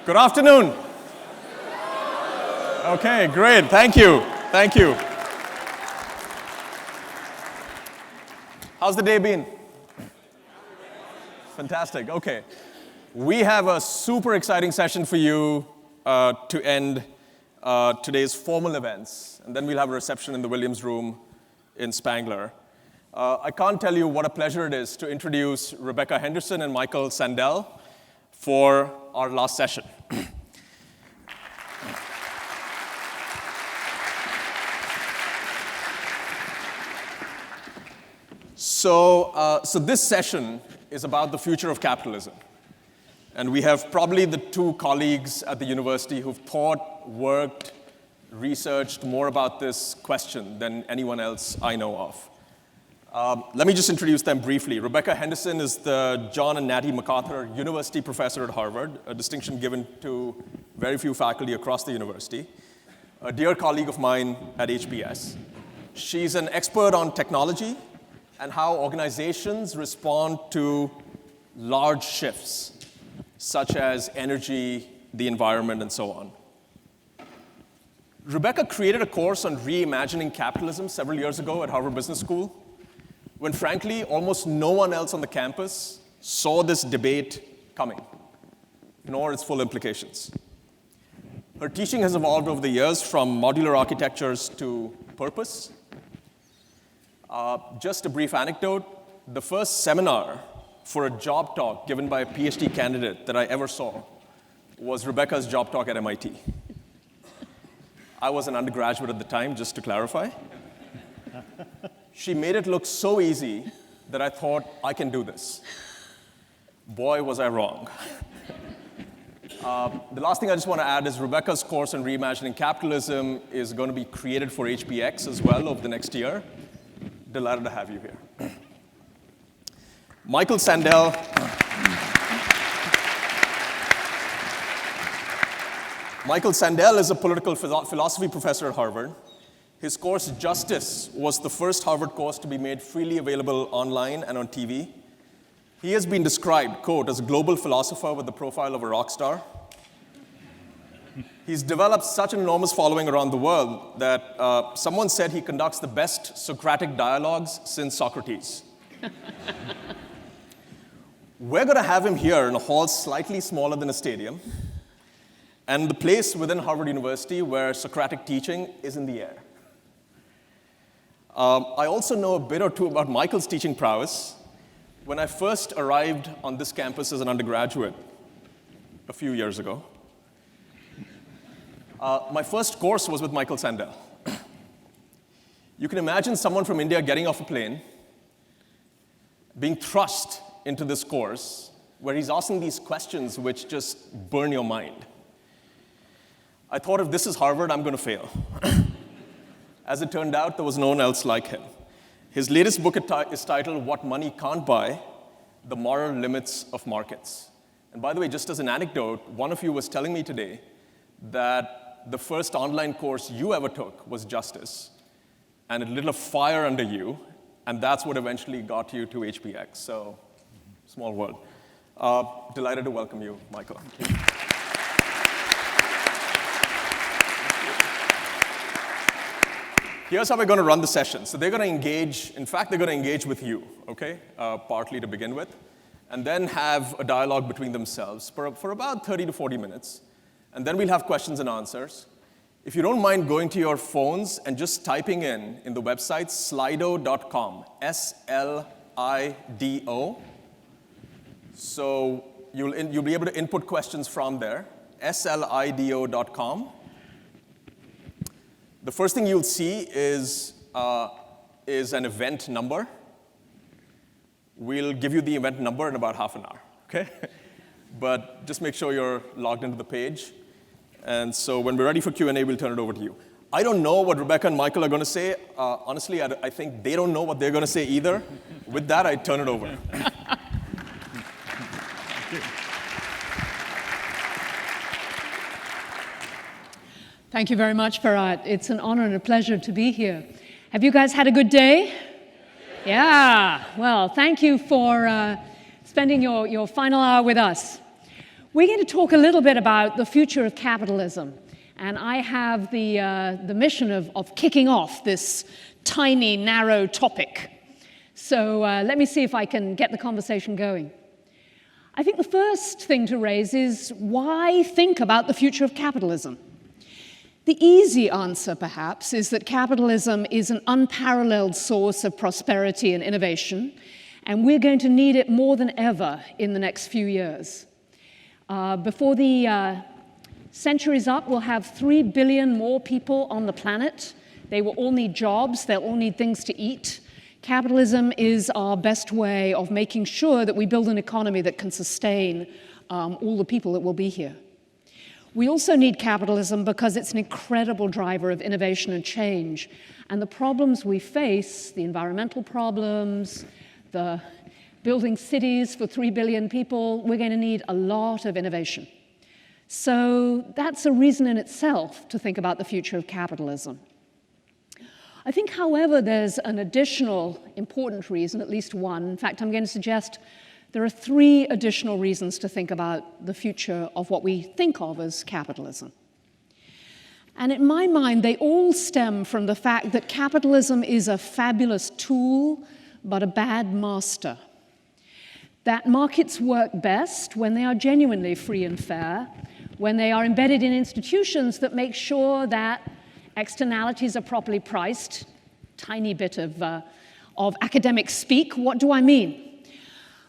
Good afternoon. Okay, great. Thank you. Thank you. How's the day been? Fantastic. Okay. We have a super exciting session for you to end today's formal events. And then we'll have a reception in the Williams Room in Spangler. I can't tell you what a pleasure it is to introduce Rebecca Henderson and Michael Sandel for our last session. So this session is about the future of capitalism. And we have probably the two colleagues at the university who've thought, worked, researched more about this question than anyone else I know of. Let me just introduce them briefly. Rebecca Henderson is the John and Natty MacArthur University Professor at Harvard, a distinction given to very few faculty across the university, a dear colleague of mine at HBS. She's an expert on technology and how organizations respond to large shifts, such as energy, the environment, and so on. Rebecca created a course on reimagining capitalism several years ago at Harvard Business School, when frankly, almost no one else on the campus saw this debate coming, nor its full implications. Her teaching has evolved over the years from modular architectures to purpose. Just a brief anecdote, the first seminar for a job talk given by a PhD candidate that I ever saw was Rebecca's job talk at MIT. I was an undergraduate at the time, just to clarify. She made it look so easy that I thought, I can do this. Boy, was I wrong. The last thing I just want to add is Rebecca's course on reimagining capitalism is going to be created for HBX as well over the next year. Delighted to have you here. Michael Sandel. Michael Sandel is a political philosophy professor at Harvard. His course, Justice, was the first Harvard course to be made freely available online and on TV. He has been described, quote, as a global philosopher with the profile of a rock star. He's developed such an enormous following around the world that someone said he conducts the best Socratic dialogues since Socrates. We're going to have him here in a hall slightly smaller than a stadium, and the place within Harvard University where Socratic teaching is in the air. I also know a bit or two about Michael's teaching prowess. When I first arrived on this campus as an undergraduate a few years ago, my first course was with Michael Sandel. You can imagine someone from India getting off a plane, being thrust into this course, where he's asking these questions which just burn your mind. I thought, if this is Harvard, I'm going to fail. As it turned out, there was no one else like him. His latest book is titled, What Money Can't Buy, The Moral Limits of Markets. And by the way, just as an anecdote, one of you was telling me today that the first online course you ever took was Justice, and it lit a fire under you, and that's what eventually got you to HBX. So, small world. Delighted to welcome you, Michael. Here's how we're going to run the session. So they're going to engage, in fact, they're going to engage with you, okay, partly to begin with, and then have a dialogue between themselves for about 30 to 40 minutes. And then we'll have questions and answers. If you don't mind going to your phones and just typing in the website slido.com, S-L-I-D-O. So you'll be able to input questions from there, slido.com. The first thing you'll see is an event number. We'll give you the event number in about half an hour, okay? But just make sure you're logged into the page. And so when we're ready for Q&A, we'll turn it over to you. I don't know what Rebecca and Michael are going to say. Honestly, I think they don't know what they're going to say either. With that, I turn it over. Thank you very much, Bharat. It's an honor and a pleasure to be here. Have you guys had a good day? Yeah. Well, thank you for spending your final hour with us. We're going to talk a little bit about the future of capitalism. And I have the mission of kicking off this tiny, narrow topic. So let me see if I can get the conversation going. I think the first thing to raise is, why think about the future of capitalism? The easy answer, perhaps, is that capitalism is an unparalleled source of prosperity and innovation, and we're going to need it more than ever in the next few years. Before the century's up, we'll have 3 billion more people on the planet. They will all need jobs. They'll all need things to eat. Capitalism is our best way of making sure that we build an economy that can sustain all the people that will be here. We also need capitalism because it's an incredible driver of innovation and change. And the problems we face, the environmental problems, the building cities for 3 billion people, we're going to need a lot of innovation. So that's a reason in itself to think about the future of capitalism. I think, however, there's an additional important reason, at least one. In fact, I'm going to suggest there are 3 additional reasons to think about the future of what we think of as capitalism. And in my mind, they all stem from the fact that capitalism is a fabulous tool, but a bad master. That markets work best when they are genuinely free and fair, when they are embedded in institutions that make sure that externalities are properly priced. Tiny bit of academic speak. What do I mean?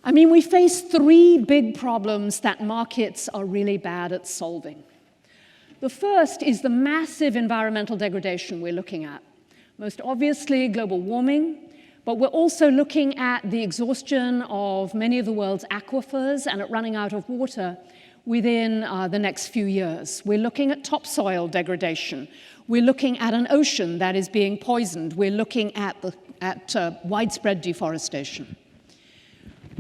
I mean, we face 3 big problems that markets are really bad at solving. The first is the massive environmental degradation we're looking at. Most obviously, global warming. But we're also looking at the exhaustion of many of the world's aquifers and at running out of water within the next few years. We're looking at topsoil degradation. We're looking at an ocean that is being poisoned. We're looking at widespread deforestation.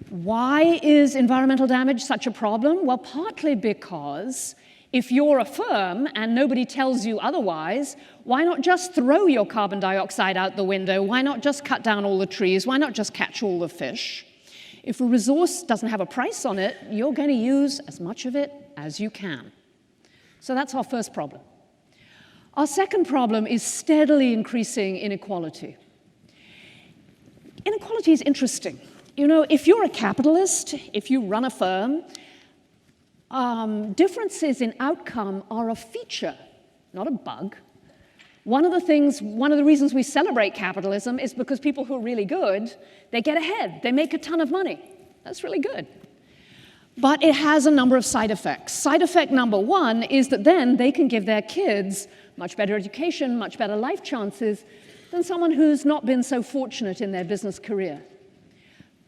Why is environmental damage such a problem? Well, partly because if you're a firm and nobody tells you otherwise, why not just throw your carbon dioxide out the window? Why not just cut down all the trees? Why not just catch all the fish? If a resource doesn't have a price on it, you're going to use as much of it as you can. So that's our first problem. Our second problem is steadily increasing inequality. Inequality is interesting. You know, if you're a capitalist, if you run a firm, differences in outcome are a feature, not a bug. One of the reasons we celebrate capitalism is because people who are really good, they get ahead, they make a ton of money. That's really good. But it has a number of side effects. Side effect number 1 is that then they can give their kids much better education, much better life chances than someone who's not been so fortunate in their business career.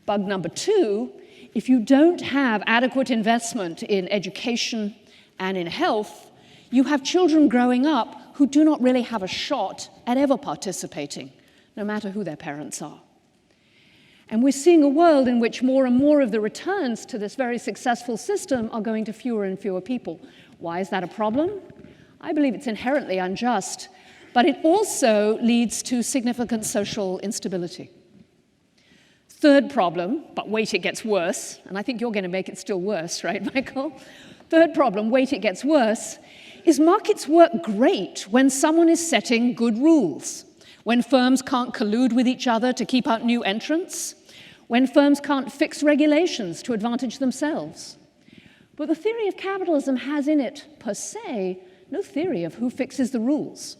Bug number 2, if you don't have adequate investment in education and in health, you have children growing up who do not really have a shot at ever participating, no matter who their parents are. And we're seeing a world in which more and more of the returns to this very successful system are going to fewer and fewer people. Why is that a problem? I believe it's inherently unjust, but it also leads to significant social instability. Third problem, but wait, it gets worse, and I think you're going to make it still worse, right, Michael? Third problem, wait, it gets worse, is markets work great when someone is setting good rules, when firms can't collude with each other to keep out new entrants, when firms can't fix regulations to advantage themselves. But the theory of capitalism has in it, per se, no theory of who fixes the rules.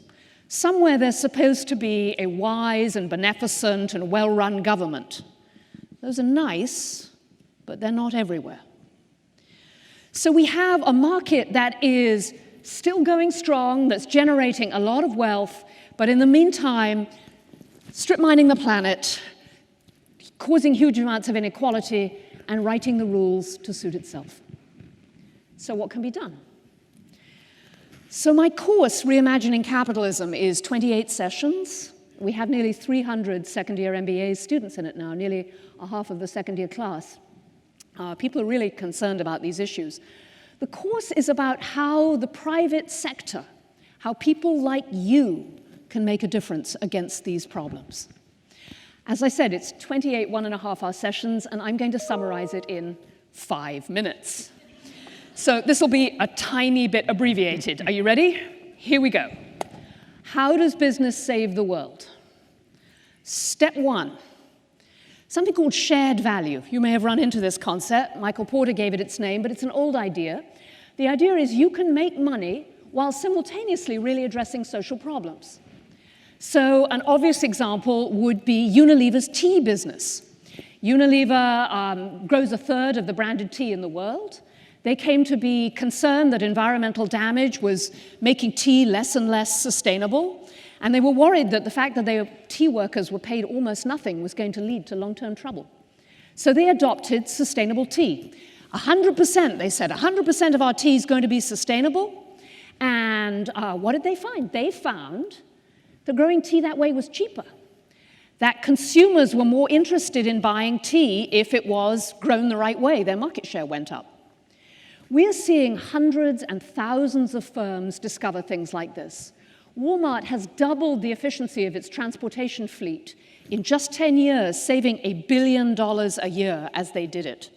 Somewhere there's supposed to be a wise and beneficent and well-run government. Those are nice, but they're not everywhere. So we have a market that is still going strong, that's generating a lot of wealth, but in the meantime, strip mining the planet, causing huge amounts of inequality, and writing the rules to suit itself. So what can be done? So my course, Reimagining Capitalism, is 28 sessions. We have nearly 300 second-year MBA students in it now, nearly a half of the second-year class. People are really concerned about these issues. The course is about how the private sector, how people like you can make a difference against these problems. As I said, it's 28 1.5-hour sessions, and I'm going to summarize it in 5 minutes. So this will be a tiny bit abbreviated. Are you ready? Here we go. How does business save the world? Step one, something called shared value. You may have run into this concept. Michael Porter gave it its name, but it's an old idea. The idea is you can make money while simultaneously really addressing social problems. So an obvious example would be Unilever's tea business. Unilever grows a third of the branded tea in the world. They came to be concerned that environmental damage was making tea less and less sustainable, and they were worried that the fact that their tea workers were paid almost nothing was going to lead to long-term trouble. So they adopted sustainable tea. 100%, they said, 100% of our tea is going to be sustainable. And what did they find? They found that growing tea that way was cheaper, that consumers were more interested in buying tea if it was grown the right way. Their market share went up. We are seeing hundreds and thousands of firms discover things like this. Walmart has doubled the efficiency of its transportation fleet in just 10 years, saving $1 billion a year as they did it.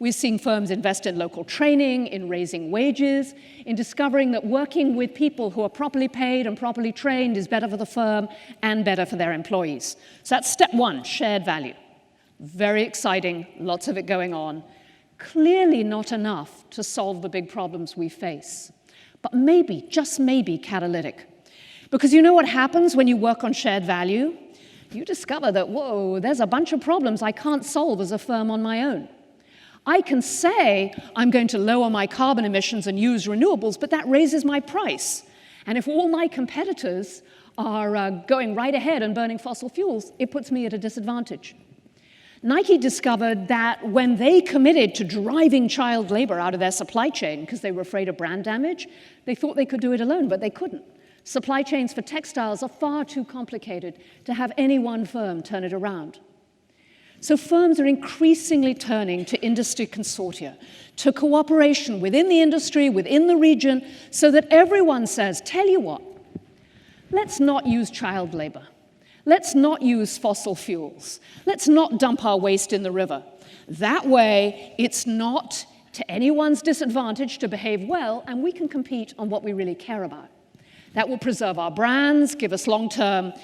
We're seeing firms invest in local training, in raising wages, in discovering that working with people who are properly paid and properly trained is better for the firm and better for their employees. So that's step one, shared value. Very exciting, lots of it going on. Clearly not enough to solve the big problems we face, but maybe, just maybe, catalytic. Because you know what happens when you work on shared value? You discover that, whoa, there's a bunch of problems I can't solve as a firm on my own. I can say I'm going to lower my carbon emissions and use renewables, but that raises my price. And if all my competitors are going right ahead and burning fossil fuels, it puts me at a disadvantage. Nike discovered that when they committed to driving child labor out of their supply chain because they were afraid of brand damage, they thought they could do it alone, but they couldn't. Supply chains for textiles are far too complicated to have any one firm turn it around. So firms are increasingly turning to industry consortia, to cooperation within the industry, within the region, so that everyone says, tell you what, let's not use child labor. Let's not use fossil fuels. Let's not dump our waste in the river. That way, it's not to anyone's disadvantage to behave well, and we can compete on what we really care about. That will preserve our brands, give us long-term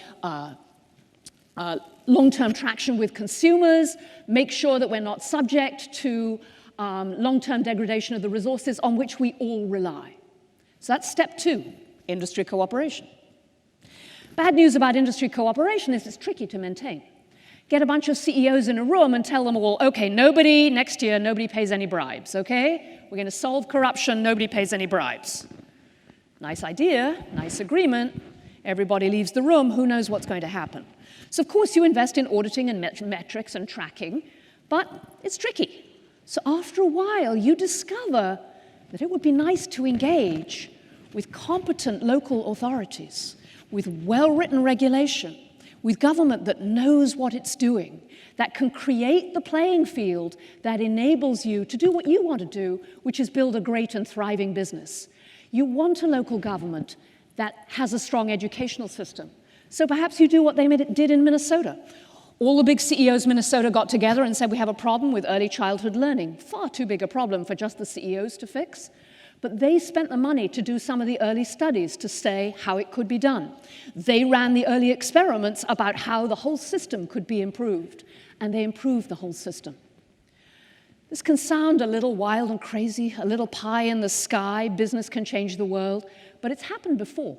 traction with consumers, make sure that we're not subject to long-term degradation of the resources on which we all rely. So that's step two, industry cooperation. Bad news about industry cooperation is it's tricky to maintain. Get a bunch of CEOs in a room and tell them all, okay, next year, nobody pays any bribes, okay? We're going to solve corruption, nobody pays any bribes. Nice idea, nice agreement. Everybody leaves the room, who knows what's going to happen? So of course you invest in auditing and metrics and tracking, but it's tricky. So after a while, you discover that it would be nice to engage with competent local authorities, with well-written regulation, with government that knows what it's doing, that can create the playing field that enables you to do what you want to do, which is build a great and thriving business. You want a local government that has a strong educational system. So perhaps you do what they did in Minnesota. All the big CEOs in Minnesota got together and said, we have a problem with early childhood learning. Far too big a problem for just the CEOs to fix. But they spent the money to do some of the early studies to say how it could be done. They ran the early experiments about how the whole system could be improved, and they improved the whole system. This can sound a little wild and crazy, a little pie in the sky, business can change the world, but it's happened before.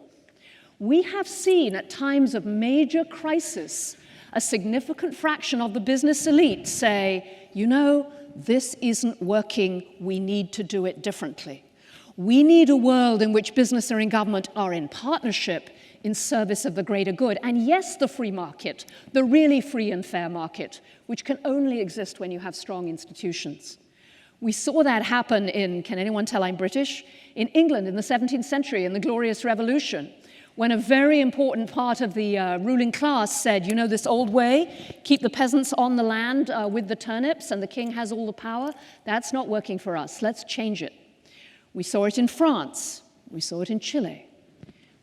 We have seen at times of major crisis a significant fraction of the business elite say, you know, this isn't working, we need to do it differently. We need a world in which business and government are in partnership in service of the greater good. And yes, the free market, the really free and fair market, which can only exist when you have strong institutions. We saw that happen in, can anyone tell I'm British? In England in the 17th century, in the Glorious Revolution, when a very important part of the ruling class said, you know, this old way, keep the peasants on the land with the turnips and the king has all the power, that's not working for us, let's change it. We saw it in France. We saw it in Chile.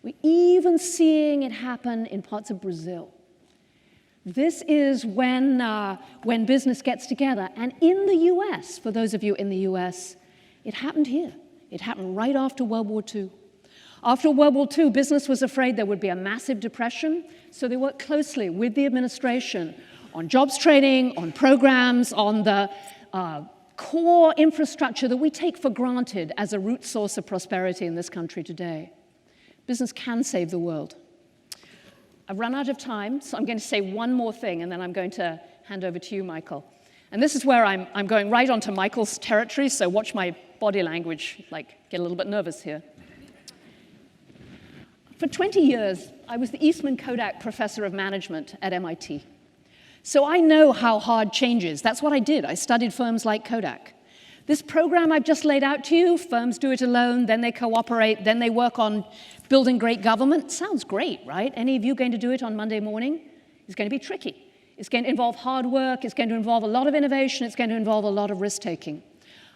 We're even seeing it happen in parts of Brazil. This is when business gets together. And in the US, for those of you in the US, It happened here. It happened right after World War II. After World War II, business was afraid there would be a massive depression, so they worked closely with the administration on jobs training, on programs, on the core infrastructure that we take for granted as a root source of prosperity in this country today. Business can save the world. I've run out of time, so I'm going to say one more thing, and then I'm going to hand over to you, Michael. And this is where I'm going right onto Michael's territory, so watch my body language, get a little bit nervous here. For 20 years, I was the Eastman Kodak Professor of Management at MIT. So I know how hard change is. That's what I did. I studied firms like Kodak. This program I've just laid out to you, firms do it alone, then they cooperate, then they work on building great government. Sounds great, right? Any of you going to do it on Monday morning? It's going to be tricky. It's going to involve hard work. It's going to involve a lot of innovation. It's going to involve a lot of risk-taking.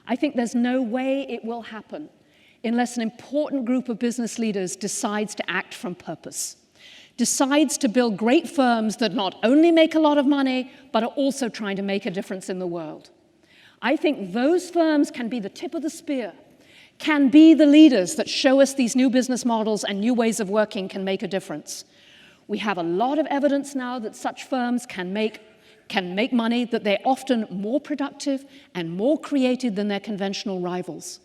I think there's no way it will happen unless an important group of business leaders decides to act from purpose, decides to build great firms that not only make a lot of money, but are also trying to make a difference in the world. I think those firms can be the tip of the spear, can be the leaders that show us these new business models and new ways of working can make a difference. We have a lot of evidence now that such firms can make money, that they're often more productive and more creative than their conventional rivals.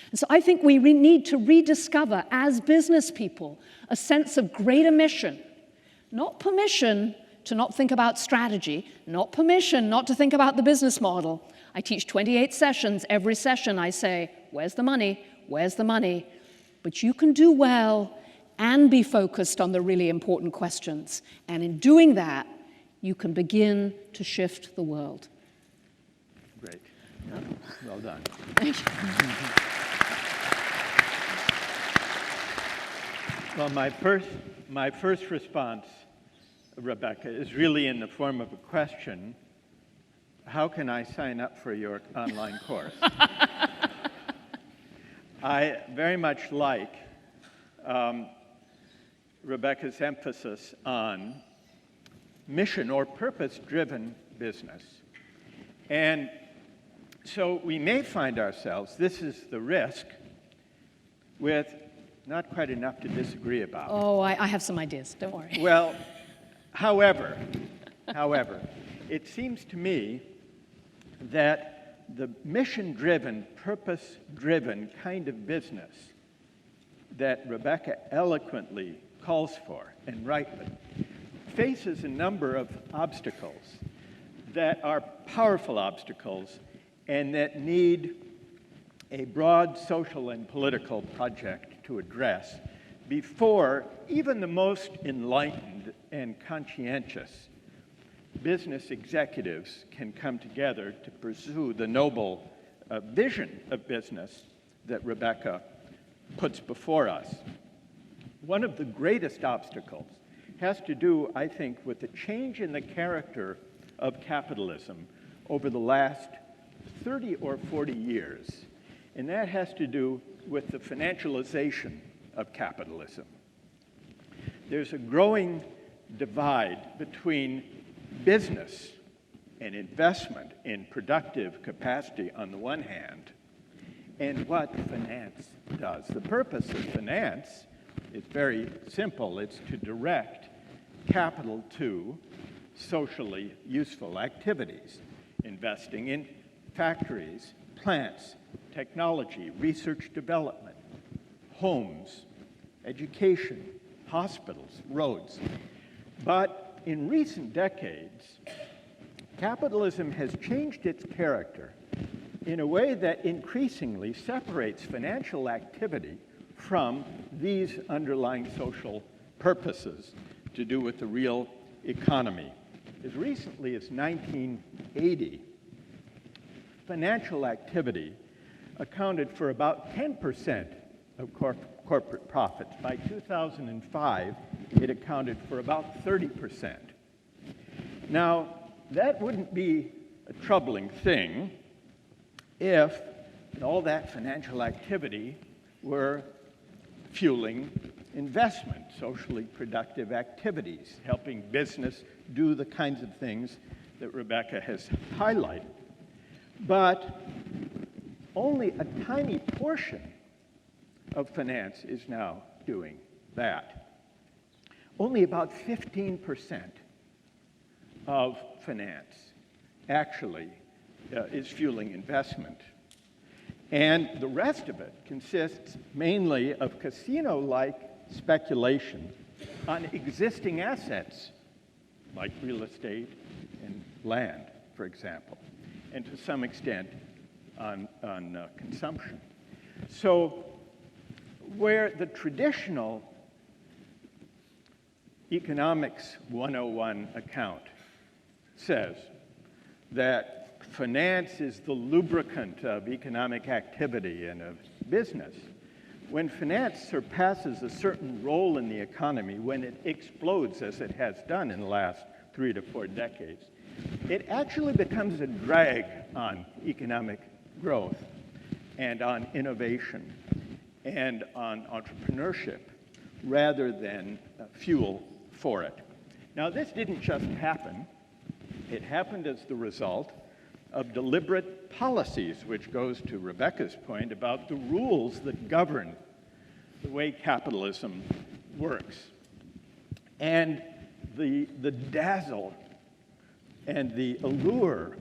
And so I think we need to rediscover, as business people, a sense of greater mission, not permission to not think about strategy, not permission not to think about the business model. I teach 28 sessions. Every session I say, where's the money? Where's the money? But you can do well and be focused on the really important questions. And in doing that, you can begin to shift the world. Great. Well done. Thank you. Well, my first response, Rebecca, is really in the form of a question. How can I sign up for your online course? I very much like Rebecca's emphasis on mission or purpose-driven business. And so we may find ourselves, this is the risk, with not quite enough to disagree about. Oh, I have some ideas, don't worry. Well, however, it seems to me that the mission-driven, purpose-driven kind of business that Rebecca eloquently calls for, and rightly, faces a number of obstacles that are powerful obstacles and that need a broad social and political project to address before even the most enlightened and conscientious business executives can come together to pursue the noble vision of business that Rebecca puts before us. One of the greatest obstacles has to do, I think, with the change in the character of capitalism over the last 30 or 40 years. And that has to do with the financialization of capitalism. There's a growing divide between business and investment in productive capacity on the one hand, and what finance does. The purpose of finance is very simple. It's to direct capital to socially useful activities, investing in factories, plants, technology, research development, homes, education, hospitals, roads. But in recent decades, capitalism has changed its character in a way that increasingly separates financial activity from these underlying social purposes to do with the real economy. As recently as 1980, financial activity accounted for about 10% of corporate profits. By 2005, it accounted for about 30%. Now, that wouldn't be a troubling thing if all that financial activity were fueling investment, socially productive activities, helping business do the kinds of things that Rebecca has highlighted. But only a tiny portion of finance is now doing that. Only about 15% of finance actually is fueling investment. And the rest of it consists mainly of casino-like speculation on existing assets, like real estate and land, for example, and to some extent on consumption. So where the traditional economics 101 account says that finance is the lubricant of economic activity and of business, when finance surpasses a certain role in the economy, when it explodes as it has done in the last 3 to 4 decades, it actually becomes a drag on economic growth and on innovation and on entrepreneurship rather than fuel for it. Now, this didn't just happen. It happened as the result of deliberate policies, which goes to Rebecca's point about the rules that govern the way capitalism works. And the dazzle and the allure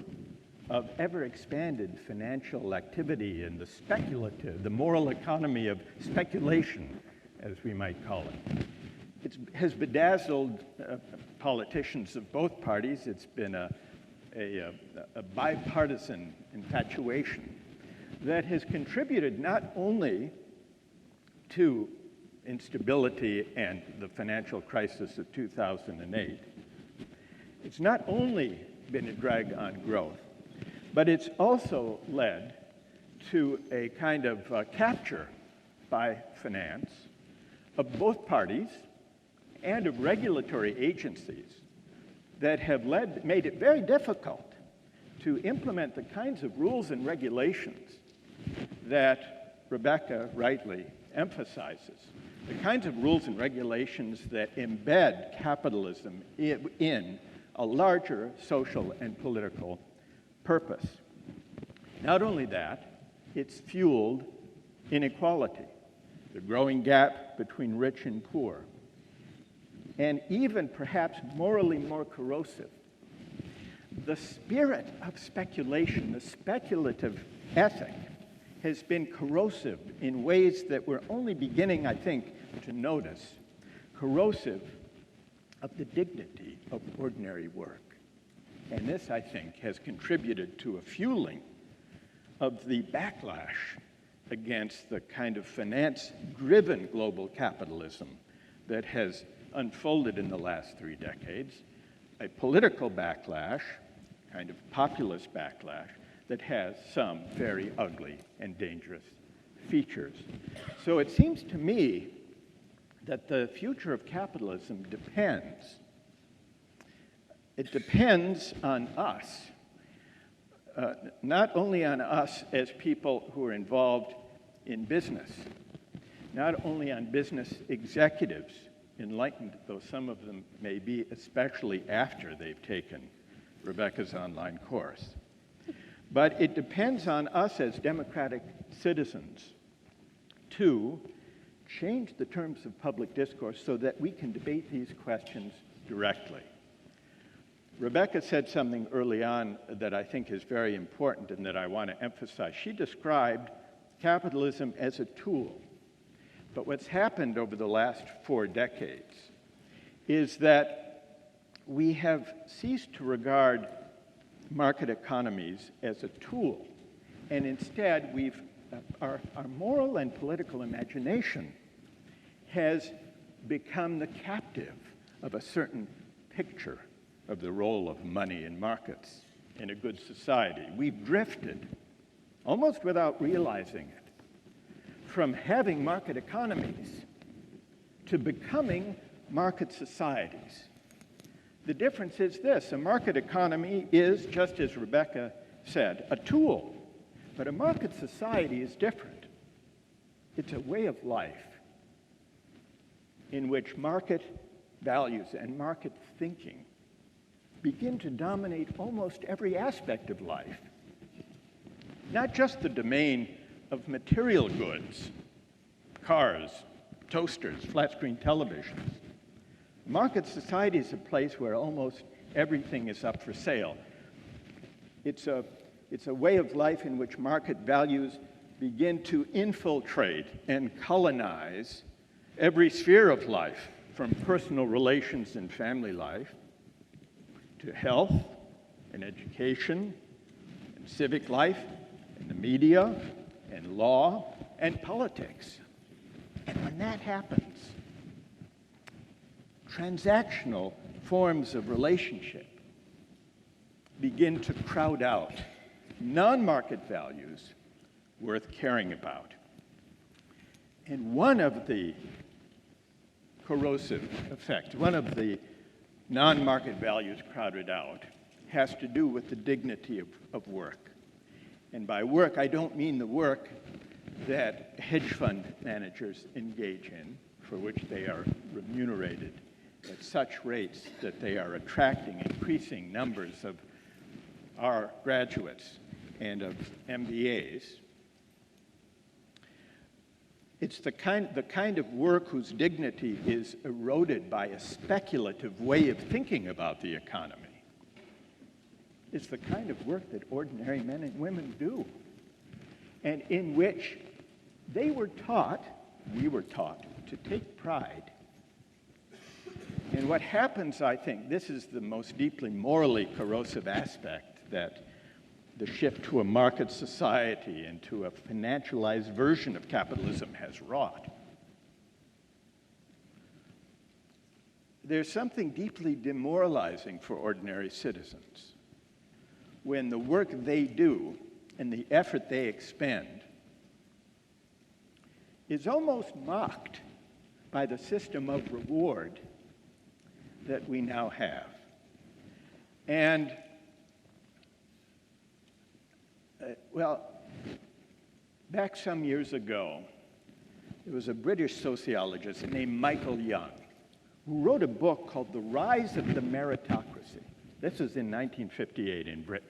of ever-expanded financial activity and the speculative, the moral economy of speculation, as we might call it, has bedazzled politicians of both parties. It's been a bipartisan infatuation that has contributed not only to instability and the financial crisis of 2008, it's not only been a drag on growth, but it's also led to a kind of capture by finance of both parties and of regulatory agencies that have made it very difficult to implement the kinds of rules and regulations that Rebecca rightly emphasizes, the kinds of rules and regulations that embed capitalism in a larger social and political purpose. Not only that, it's fueled inequality, the growing gap between rich and poor, and even perhaps morally more corrosive, the spirit of speculation, the speculative ethic, has been corrosive in ways that we're only beginning, I think, to notice, corrosive of the dignity of ordinary work. And this, I think, has contributed to a fueling of the backlash against the kind of finance-driven global capitalism that has unfolded in the last 3 decades, a political backlash, kind of populist backlash, that has some very ugly and dangerous features. So it seems to me that the future of capitalism depends. It depends on us, not only on us as people who are involved in business, not only on business executives, enlightened though some of them may be, especially after they've taken Rebecca's online course, but it depends on us as democratic citizens to change the terms of public discourse so that we can debate these questions directly. Rebecca said something early on that I think is very important and that I want to emphasize. She described capitalism as a tool. But what's happened over the last 4 decades is that we have ceased to regard market economies as a tool, and instead our moral and political imagination has become the captive of a certain picture of the role of money in markets in a good society. We've drifted, almost without realizing it, from having market economies to becoming market societies. The difference is this: a market economy is, just as Rebecca said, a tool, but a market society is different. It's a way of life in which market values and market thinking begin to dominate almost every aspect of life. not just the domain of material goods, cars, toasters, flat-screen televisions. Market society is a place where almost everything is up for sale. It's a way of life in which market values begin to infiltrate and colonize every sphere of life, from personal relations and family life to health and education and civic life and the media and law and politics. And when that happens, transactional forms of relationship begin to crowd out non-market values worth caring about. And one of the corrosive effects, one of the non-market values crowded out, has to do with the dignity of work. And by work, I don't mean the work that hedge fund managers engage in, for which they are remunerated at such rates that they are attracting increasing numbers of our graduates and of MBAs. It's the kind of work whose dignity is eroded by a speculative way of thinking about the economy. It's the kind of work that ordinary men and women do, and in which we were taught to take pride. And what happens, I think, this is the most deeply morally corrosive aspect that the shift to a market society and to a financialized version of capitalism has wrought. There's something deeply demoralizing for ordinary citizens when the work they do and the effort they expend is almost mocked by the system of reward that we now have. And well, back some years ago, there was a British sociologist named Michael Young who wrote a book called The Rise of the Meritocracy. This was in 1958 in Britain.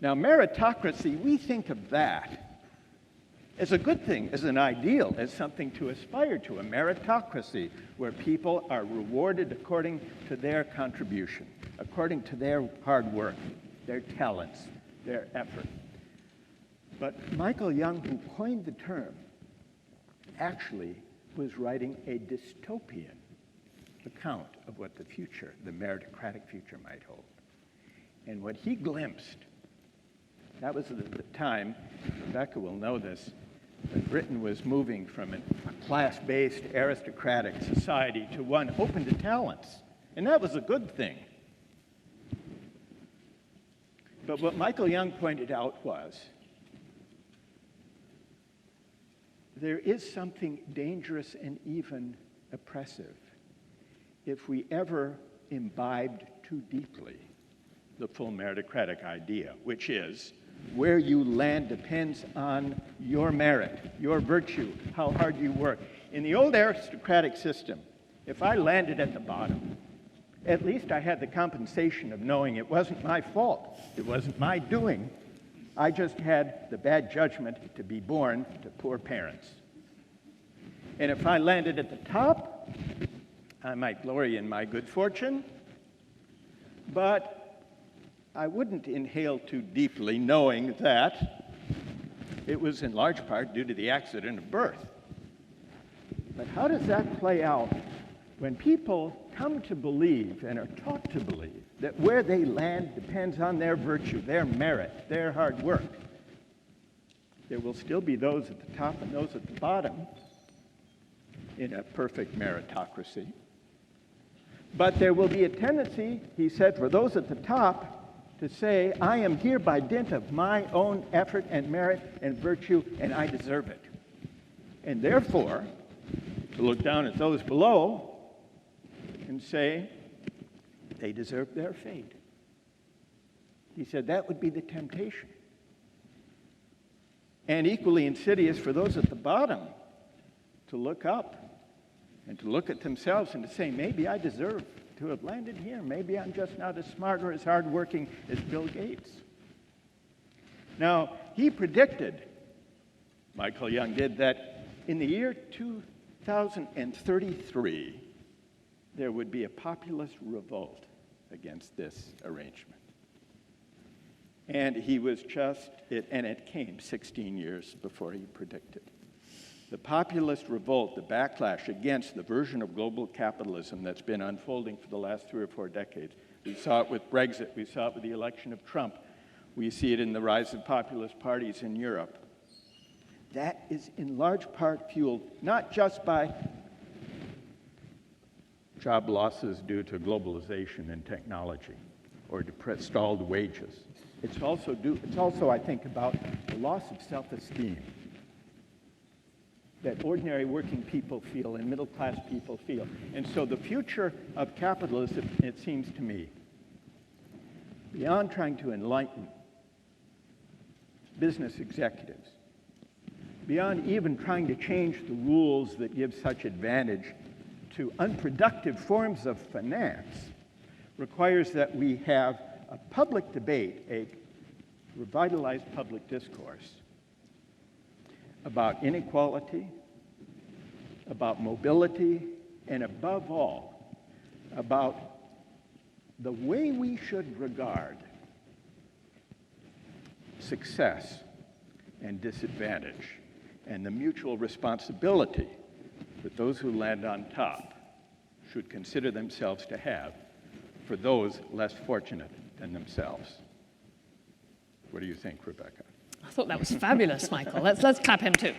Now, meritocracy, we think of that as a good thing, as an ideal, as something to aspire to, a meritocracy where people are rewarded according to their contribution, according to their hard work, their talents, their effort. But Michael Young, who coined the term, actually was writing a dystopian account of what the future, the meritocratic future, might hold. And what he glimpsed, that was at the time, Rebecca will know this, that Britain was moving from a class-based aristocratic society to one open to talents. And that was a good thing. But what Michael Young pointed out was there is something dangerous and even oppressive if we ever imbibed too deeply the full meritocratic idea, which is where you land depends on your merit, your virtue, how hard you work. In the old aristocratic system, if I landed at the bottom, at least I had the compensation of knowing it wasn't my fault. It wasn't my doing. I just had the bad judgment to be born to poor parents. And if I landed at the top, I might glory in my good fortune, but I wouldn't inhale too deeply, knowing that it was in large part due to the accident of birth. But how does that play out when people come to believe and are taught to believe that where they land depends on their virtue, their merit, their hard work? There will still be those at the top and those at the bottom in a perfect meritocracy. But there will be a tendency, he said, for those at the top to say, I am here by dint of my own effort and merit and virtue, and I deserve it. And therefore, to look down at those below and say, they deserve their fate. He said that would be the temptation. And equally insidious for those at the bottom to look up and to look at themselves and to say, maybe I deserve to have landed here. Maybe I'm just not as smart or as hardworking as Bill Gates. Now, he predicted, Michael Young did, that in the year 2033, there would be a populist revolt against this arrangement. And he was and it came 16 years before he predicted. The populist revolt, the backlash against the version of global capitalism that's been unfolding for the last 3 or 4 decades. We saw it with Brexit, we saw it with the election of Trump, we see it in the rise of populist parties in Europe. That is in large part fueled not just by job losses due to globalization and technology or depressed stalled wages. It's also, I think, about the loss of self-esteem that ordinary working people feel and middle-class people feel. And so the future of capitalism, it seems to me, beyond trying to enlighten business executives, beyond even trying to change the rules that give such advantage to unproductive forms of finance, requires that we have a public debate, a revitalized public discourse about inequality, about mobility, and above all, about the way we should regard success and disadvantage, and the mutual responsibility that those who land on top should consider themselves to have for those less fortunate than themselves. What do you think, Rebecca? I thought that was fabulous, Michael. Let's clap him too.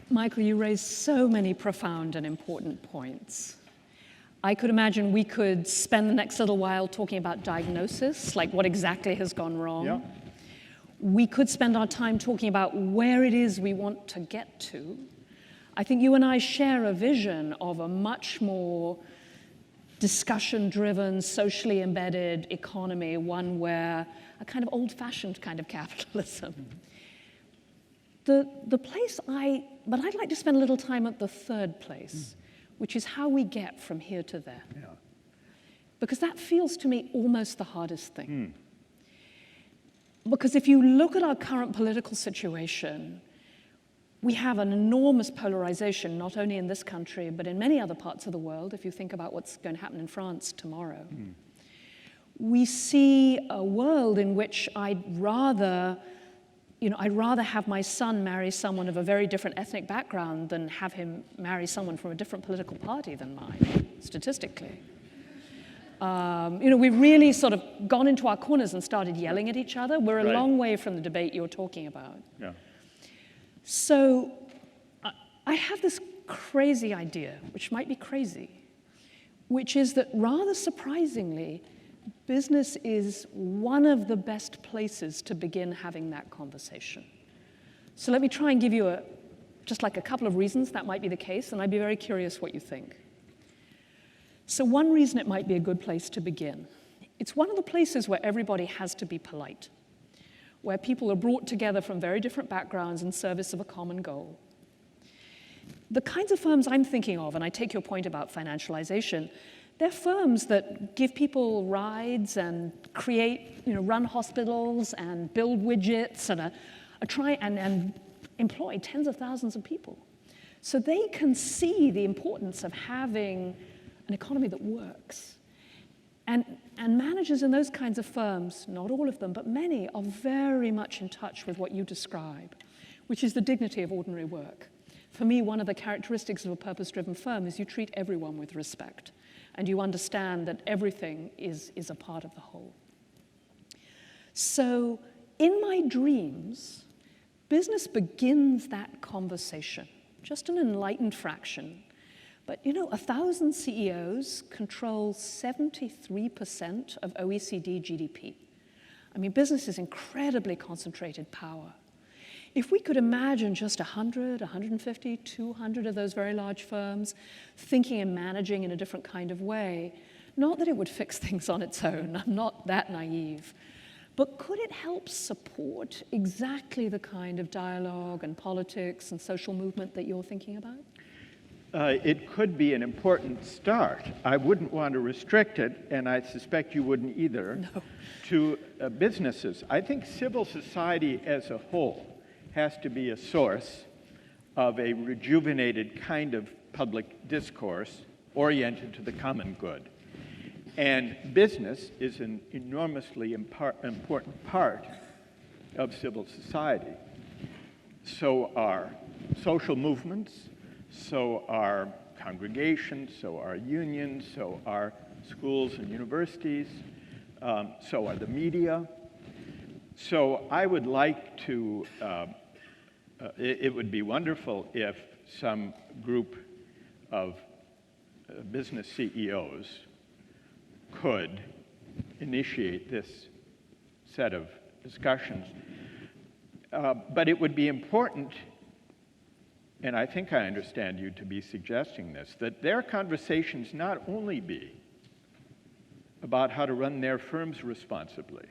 Michael, you raised so many profound and important points. I could imagine we could spend the next little while talking about diagnosis, like what exactly has gone wrong. Yeah. We could spend our time talking about where it is we want to get to. I think you and I share a vision of a much more discussion-driven, socially embedded economy, one where a kind of old-fashioned kind of capitalism. But I'd like to spend a little time at the third place, which is how we get from here to there. Yeah. Because that feels to me almost the hardest thing. Because if you look at our current political situation, we have an enormous polarization, not only in this country, but in many other parts of the world, if you think about what's going to happen in France tomorrow. We see a world in which I'd rather have my son marry someone of a very different ethnic background than have him marry someone from a different political party than mine, statistically. We've really sort of gone into our corners and started yelling at each other. We're a long way from the debate you're talking about. Yeah. So I have this crazy idea, which might be crazy, which is that rather surprisingly, business is one of the best places to begin having that conversation. So let me try and give you just like a couple of reasons that might be the case, and I'd be very curious what you think. So one reason it might be a good place to begin, it's one of the places where everybody has to be polite, where people are brought together from very different backgrounds in service of a common goal. The kinds of firms I'm thinking of, and I take your point about financialization, they're firms that give people rides and run hospitals and build widgets and and employ tens of thousands of people. So they can see the importance of having an economy that works. And managers in those kinds of firms, not all of them, but many, are very much in touch with what you describe, which is the dignity of ordinary work. For me, one of the characteristics of a purpose-driven firm is you treat everyone with respect, and you understand that everything is a part of the whole. So in my dreams, business begins that conversation, just an enlightened fraction. But 1,000 CEOs control 73% of OECD GDP. I mean, business is incredibly concentrated power. If we could imagine just 100, 150, 200 of those very large firms thinking and managing in a different kind of way, not that it would fix things on its own, I'm not that naive, but could it help support exactly the kind of dialogue and politics and social movement that you're thinking about? it could be an important start. I wouldn't want to restrict it, and I suspect you wouldn't either, No. to businesses. I think civil society as a whole has to be a source of a rejuvenated kind of public discourse oriented to the common good. And business is an enormously important part of civil society. So are social movements, so are congregations, so are unions, so are schools and universities, so are the media. So I would like to, it would be wonderful if some group of business CEOs could initiate this set of discussions. But it would be important, and I think I understand you to be suggesting this, that their conversations not only be about how to run their firms responsibly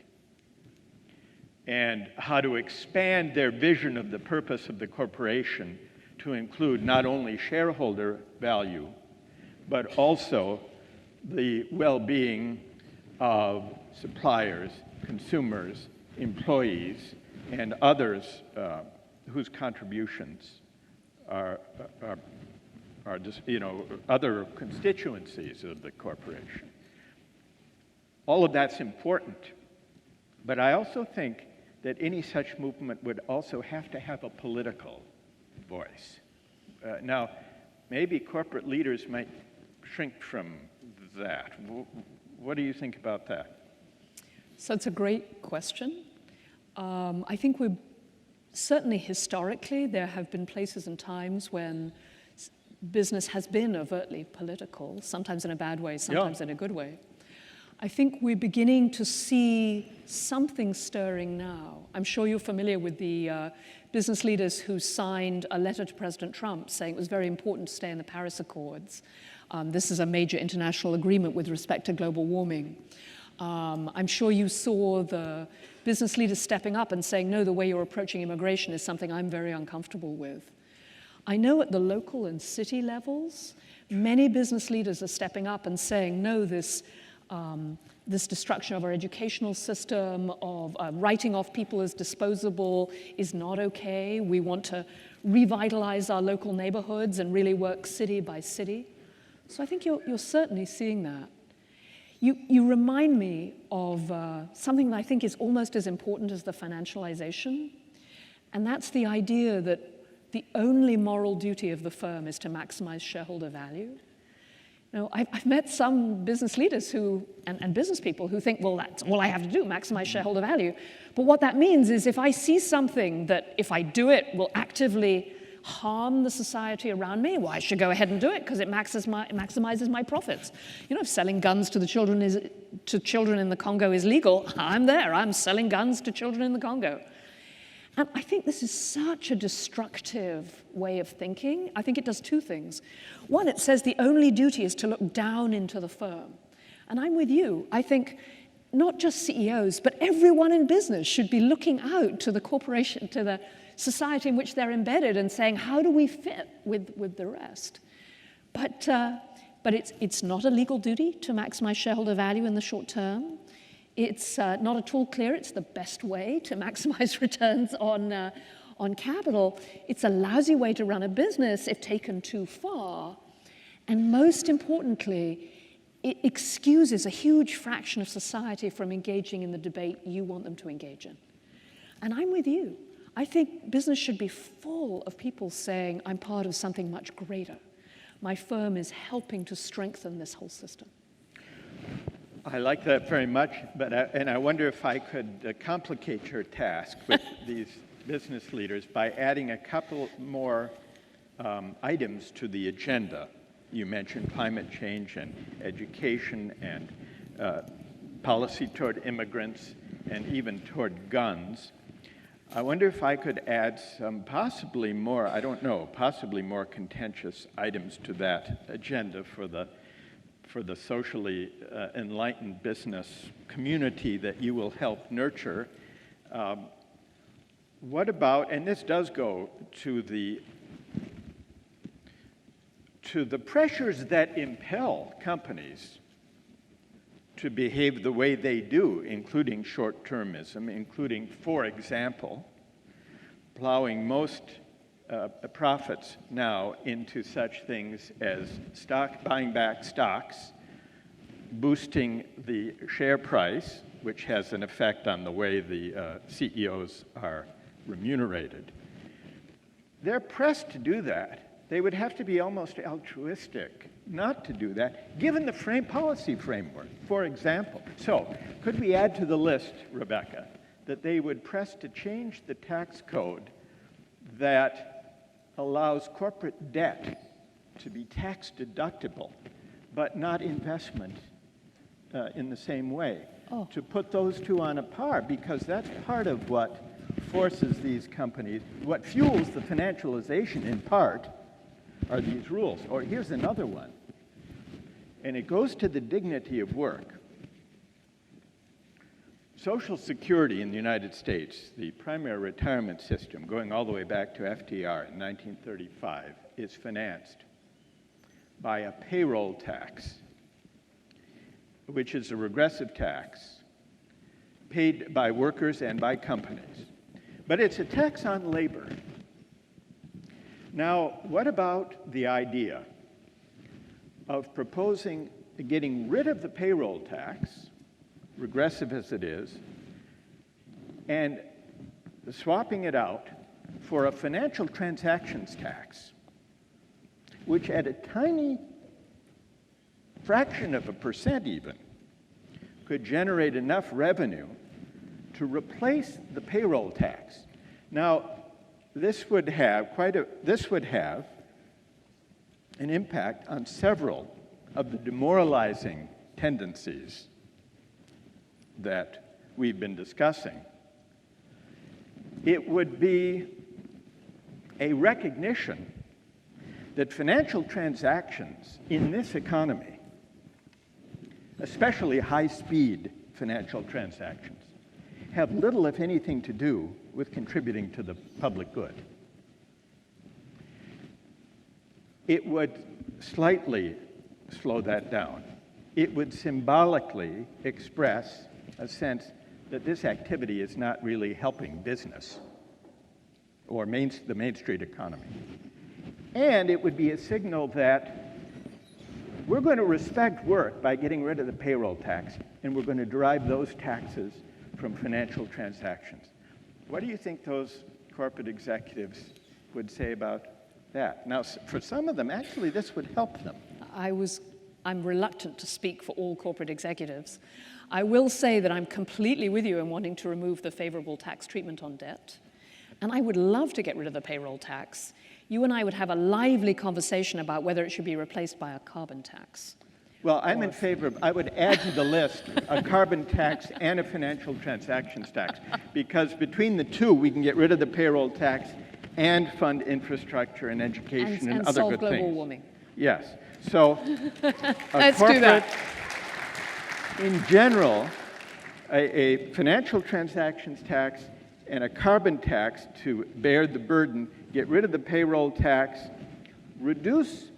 and how to expand their vision of the purpose of the corporation to include not only shareholder value, but also the well-being of suppliers, consumers, employees, and others whose contributions are just, other constituencies of the corporation. All of that's important, but I also think that any such movement would also have to have a political voice. Now, maybe corporate leaders might shrink from that. What do you think about that? So it's a great question. I think we're certainly historically, there have been places and times when business has been overtly political, sometimes in a bad way, sometimes in a good way. I think we're beginning to see something stirring now. I'm sure you're familiar with the business leaders who signed a letter to President Trump saying it was very important to stay in the Paris Accords. This is a major international agreement with respect to global warming. I'm sure you saw the business leaders stepping up and saying, no, the way you're approaching immigration is something I'm very uncomfortable with. I know at the local and city levels, many business leaders are stepping up and saying, no, this destruction of our educational system, of writing off people as disposable is not okay. We want to revitalize our local neighborhoods and really work city by city. So I think you're certainly seeing that. You remind me of something that I think is almost as important as the financialization, and that's the idea that the only moral duty of the firm is to maximize shareholder value. I've met some business leaders who, and business people who think, well, that's all I have to do, maximize shareholder value. But what that means is if I see something that if I do it will actively harm the society around me, well, I should go ahead and do it because it maximizes my profits. If selling guns to children in the Congo is legal, I'm there. I'm selling guns to children in the Congo. And I think this is such a destructive way of thinking. I think it does two things. One, it says the only duty is to look down into the firm. And I'm with you. I think not just CEOs, but everyone in business should be looking out to the corporation, to the society in which they're embedded and saying, how do we fit with the rest? But it's not a legal duty to maximize shareholder value in the short term. It's not at all clear it's the best way to maximize returns on capital. It's a lousy way to run a business if taken too far. And most importantly, it excuses a huge fraction of society from engaging in the debate you want them to engage in. And I'm with you. I think business should be full of people saying, I'm part of something much greater. My firm is helping to strengthen this whole system. I like that very much, and I wonder if I could complicate your task with these business leaders by adding a couple more items to the agenda. You mentioned climate change and education and policy toward immigrants and even toward guns. I wonder if I could add some possibly more contentious items to that agenda for the socially enlightened business community that you will help nurture. What about, and this does go to to the pressures that impel companies to behave the way they do, including short-termism, including, for example, plowing most profits now into such things as buying back stocks, boosting the share price, which has an effect on the way the CEOs are remunerated. They're pressed to do that. They would have to be almost altruistic not to do that, given the policy framework, for example. So, could we add to the list, Rebecca, that they would press to change the tax code that allows corporate debt to be tax deductible, but not investment in the same way? Oh. To put those two on a par, because that's part of what forces these companies, what fuels the financialization in part, are these rules. Or here's another one, and it goes to the dignity of work. Social Security in the United States, the primary retirement system, going all the way back to FDR in 1935, is financed by a payroll tax, which is a regressive tax paid by workers and by companies. But it's a tax on labor. Now, what about the idea of proposing getting rid of the payroll tax, regressive as it is, and swapping it out for a financial transactions tax, which at a tiny fraction of a percent even could generate enough revenue to replace the payroll tax. Now, this would have an impact on several of the demoralizing tendencies that we've been discussing. It would be a recognition that financial transactions in this economy, especially high-speed financial transactions, have little, if anything, to do with contributing to the public good. It would slightly slow that down. It would symbolically express a sense that this activity is not really helping business or the Main Street economy. And it would be a signal that we're going to respect work by getting rid of the payroll tax, and we're going to derive those taxes from financial transactions. What do you think those corporate executives would say about that? Now, for some of them, actually, this would help them. I'm reluctant to speak for all corporate executives. I will say that I'm completely with you in wanting to remove the favorable tax treatment on debt. And I would love to get rid of the payroll tax. You and I would have a lively conversation about whether it should be replaced by a carbon tax. Well, I'm in favor of, I would add to the list a carbon tax and a financial transactions tax, because between the two, we can get rid of the payroll tax and fund infrastructure and education and other good things. And solve global warming. Yes. So, Let's do that. In general, a financial transactions tax and a carbon tax to bear the burden, get rid of the payroll tax, reduce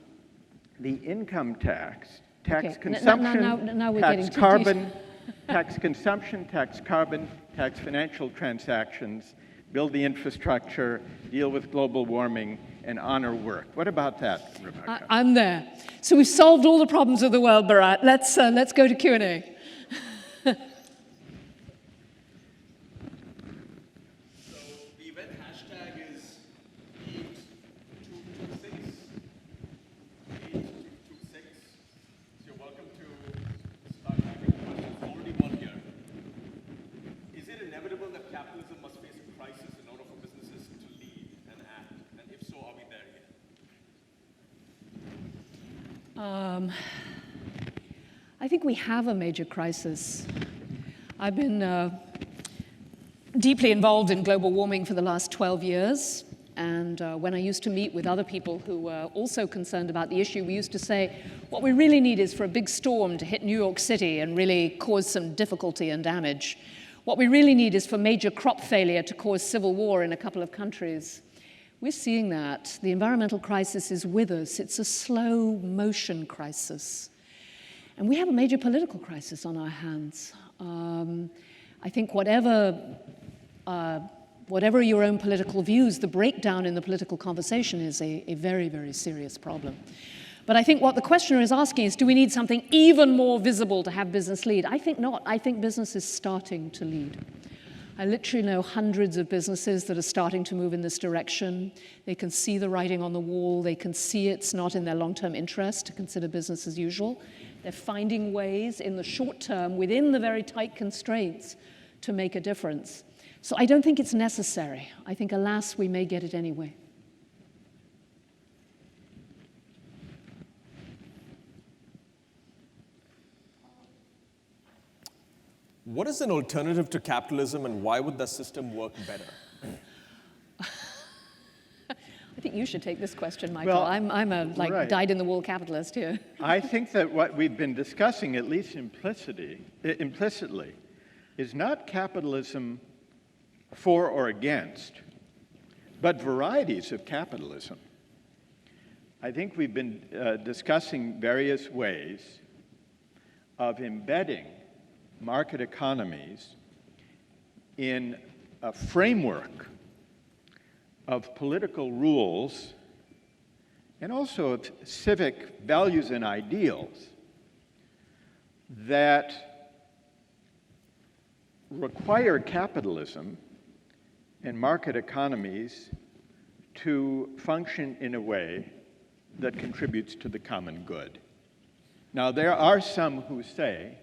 the income tax, tax consumption, now we're tax getting carbon, tax consumption, tax carbon, tax financial transactions, build the infrastructure, deal with global warming, and honor work. What about that, Rebecca? I'm there. So we've solved all the problems of the world, Bharat. Let's go to Q&A. The event hashtag is 8226. 8226. So you're welcome to start typing questions. Already one here. Is it inevitable that capitalism must face a crisis in order for businesses to lead and act? And if so, are we there yet? I think we have a major crisis. I've been deeply involved in global warming for the last 12 years. And when I used to meet with other people who were also concerned about the issue, we used to say, what we really need is for a big storm to hit New York City and really cause some difficulty and damage. What we really need is for major crop failure to cause civil war in a couple of countries. We're seeing that. The environmental crisis is with us. It's a slow motion crisis. And we have a major political crisis on our hands. I think whatever your own political views, the breakdown in the political conversation is a very, very serious problem. But I think what the questioner is asking is, do we need something even more visible to have business lead? I think not. I think business is starting to lead. I literally know hundreds of businesses that are starting to move in this direction. They can see the writing on the wall. They can see it's not in their long-term interest to consider business as usual. They're finding ways in the short term, within the very tight constraints, to make a difference. So I don't think it's necessary. I think, alas, we may get it anyway. What is an alternative to capitalism, and why would the system work better? I think you should take this question, Michael. Well, I'm a right. dyed-in-the-wool capitalist here. I think that what we've been discussing, at least implicitly, is not capitalism for or against, but varieties of capitalism. I think we've been discussing various ways of embedding market economies in a framework of political rules and also of civic values and ideals that require capitalism and market economies to function in a way that contributes to the common good. Now, there are some who say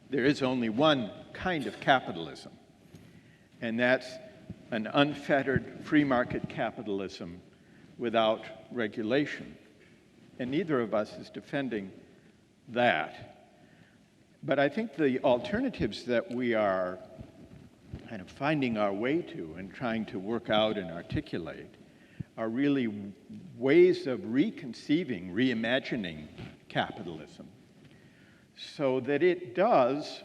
there is only one kind of capitalism, and that's an unfettered free market capitalism without regulation. And neither of us is defending that. But I think the alternatives that we are kind of finding our way to and trying to work out and articulate are really ways of reconceiving, reimagining capitalism so that it does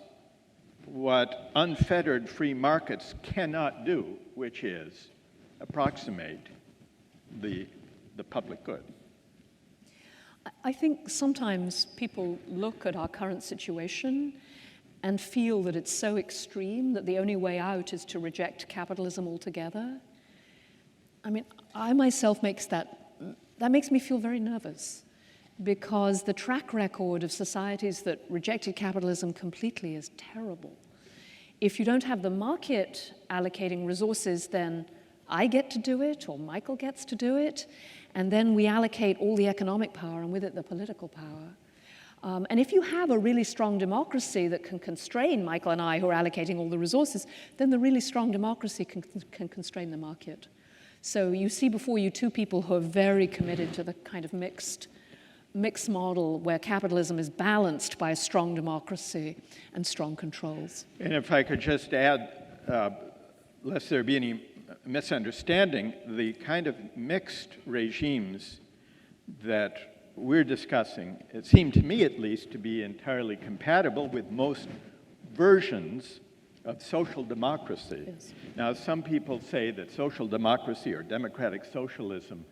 what unfettered free markets cannot do, which is approximate the public good. I think sometimes people look at our current situation and feel that it's so extreme that the only way out is to reject capitalism altogether. I mean, I myself that makes me feel very nervous, because the track record of societies that rejected capitalism completely is terrible. If you don't have the market allocating resources, then I get to do it, or Michael gets to do it, and then we allocate all the economic power, and with it the political power. And if you have a really strong democracy that can constrain Michael and I, who are allocating all the resources, then the really strong democracy can constrain the market. So you see before you two people who are very committed to the kind of mixed model where capitalism is balanced by a strong democracy and strong controls. And if I could just add, lest there be any misunderstanding, the kind of mixed regimes that we're discussing, it seemed to me at least to be entirely compatible with most versions of social democracy. Yes. Now, some people say that social democracy or democratic socialism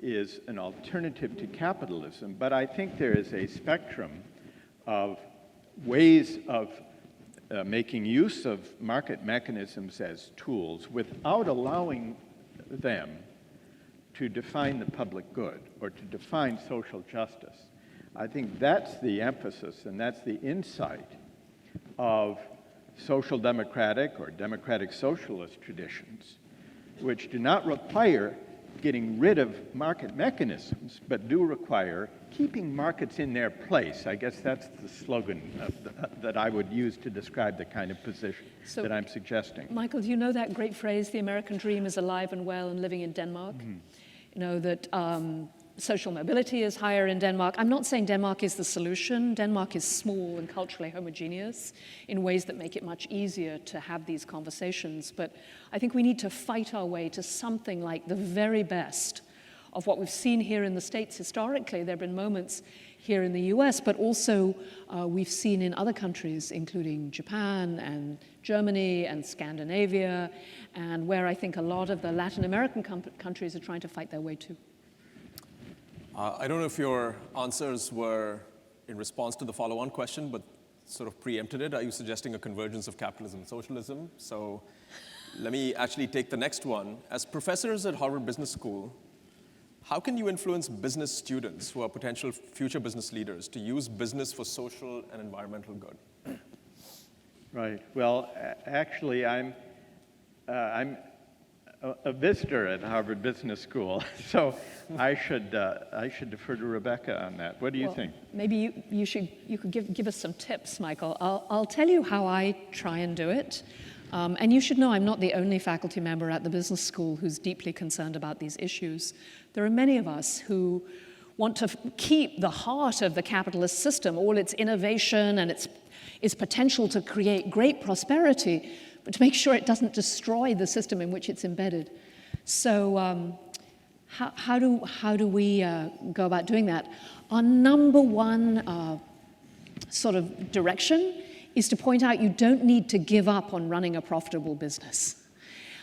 is an alternative to capitalism, but I think there is a spectrum of ways of making use of market mechanisms as tools without allowing them to define the public good or to define social justice. I think that's the emphasis and that's the insight of social democratic or democratic socialist traditions, which do not require getting rid of market mechanisms, but do require keeping markets in their place. I guess that's the slogan that I would use to describe the kind of position that I'm suggesting. Michael, do you know that great phrase, the American dream is alive and well and living in Denmark? Mm-hmm. You know, that social mobility is higher in Denmark. I'm not saying Denmark is the solution. Denmark is small and culturally homogeneous in ways that make it much easier to have these conversations. But I think we need to fight our way to something like the very best of what we've seen here in the States historically. There have been moments here in the US, but also we've seen in other countries, including Japan and Germany and Scandinavia, and where I think a lot of the Latin American countries are trying to fight their way to. I don't know if your answers were in response to the follow-on question, but sort of preempted it. Are you suggesting a convergence of capitalism and socialism? So let me actually take the next one. As professors at Harvard Business School, how can you influence business students who are potential future business leaders to use business for social and environmental good? Right. Well, actually, I'm a visitor at Harvard Business School, so I should defer to Rebecca on that. What do you think? Maybe you could give us some tips, Michael. I'll tell you how I try and do it. And you should know I'm not the only faculty member at the business school who's deeply concerned about these issues. There are many of us who want to keep the heart of the capitalist system, all its innovation and its potential to create great prosperity, but to make sure it doesn't destroy the system in which it's embedded. So how do we go about doing that? Our number one sort of direction is to point out you don't need to give up on running a profitable business.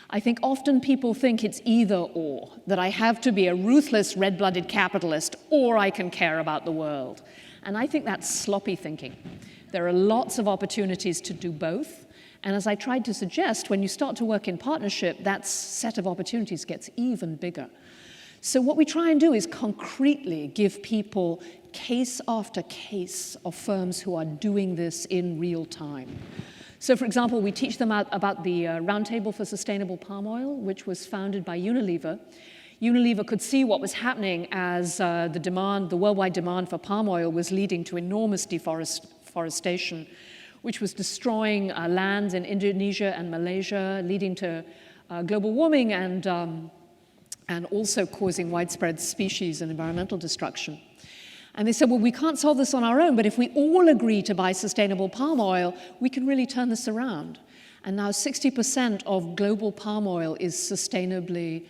I think often people think it's either or, that I have to be a ruthless, red-blooded capitalist or I can care about the world. And I think that's sloppy thinking. There are lots of opportunities to do both. And as I tried to suggest, when you start to work in partnership, that set of opportunities gets even bigger. So what we try and do is concretely give people case after case of firms who are doing this in real time. So for example, we teach them about the Roundtable for Sustainable Palm Oil, which was founded by Unilever. Unilever could see what was happening as the worldwide demand for palm oil was leading to enormous deforestation, which was destroying lands in Indonesia and Malaysia, leading to global warming and also causing widespread species and environmental destruction. And they said, well, we can't solve this on our own, but if we all agree to buy sustainable palm oil, we can really turn this around. And now 60% of global palm oil is sustainably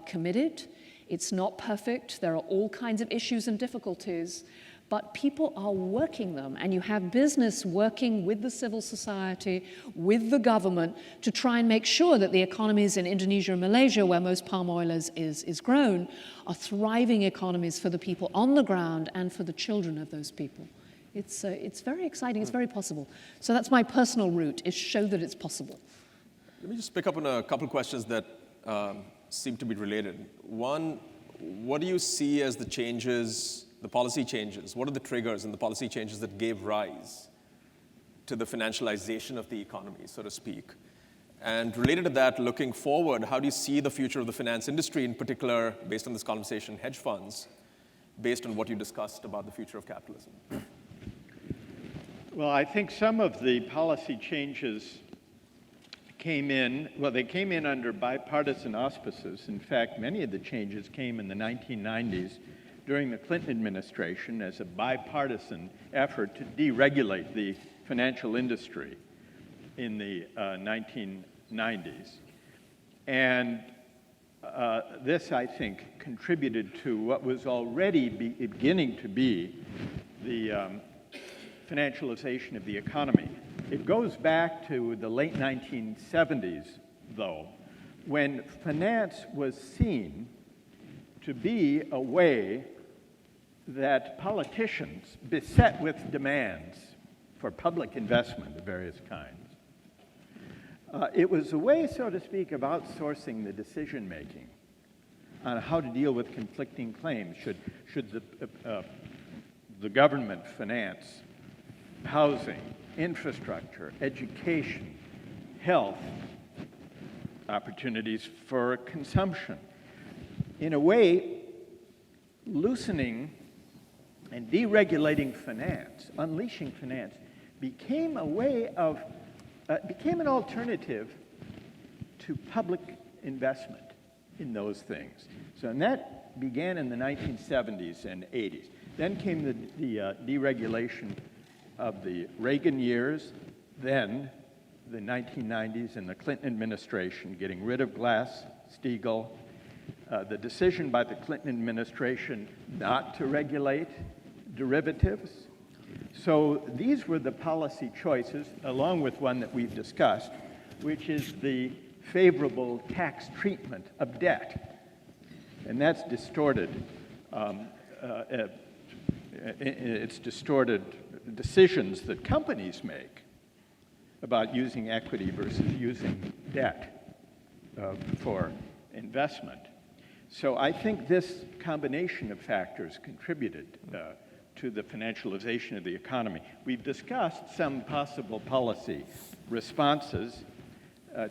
committed. It's not perfect. There are all kinds of issues and difficulties, but people are working them. And you have business working with the civil society, with the government, to try and make sure that the economies in Indonesia and Malaysia, where most palm oil is grown, are thriving economies for the people on the ground and for the children of those people. It's very exciting. It's very possible. So that's my personal route, is show that it's possible. Let me just pick up on a couple of questions that seem to be related. One, what do you see as the changes, the policy changes? What are the triggers and the policy changes that gave rise to the financialization of the economy, so to speak? And related to that, looking forward, how do you see the future of the finance industry, in particular, based on this conversation, hedge funds, based on what you discussed about the future of capitalism? Well, I think some of the policy changes came in under bipartisan auspices. In fact, many of the changes came in the 1990s during the Clinton administration as a bipartisan effort to deregulate the financial industry in the 1990s. And this, I think, contributed to what was already beginning to be the financialization of the economy. It goes back to the late 1970s, though, when finance was seen to be a way that politicians, beset with demands for public investment of various kinds, it was a way, so to speak, of outsourcing the decision-making on how to deal with conflicting claims. Should the government finance housing, infrastructure, education, health, opportunities for consumption? In a way, loosening and deregulating finance, unleashing finance, became a way of, became an alternative to public investment in those things. So, and that began in the 1970s and 80s. Then came the deregulation of the Reagan years, then the 1990s and the Clinton administration, getting rid of Glass-Steagall, the decision by the Clinton administration not to regulate derivatives. So these were the policy choices, along with one that we've discussed, which is the favorable tax treatment of debt. And that's distorted. It's distorted decisions that companies make about using equity versus using debt for investment. So I think this combination of factors contributed to the financialization of the economy. We've discussed some possible policy responses,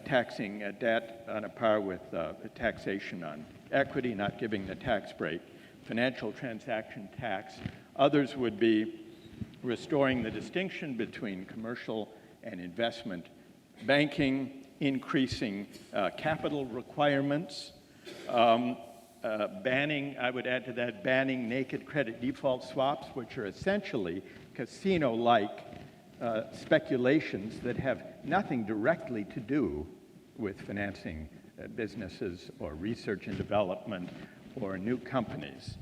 taxing debt on a par with taxation on equity, not giving the tax break, financial transaction tax. Others would be restoring the distinction between commercial and investment banking, increasing capital requirements, banning, I would add to that, banning naked credit default swaps, which are essentially casino-like speculations that have nothing directly to do with financing businesses or research and development or new companies.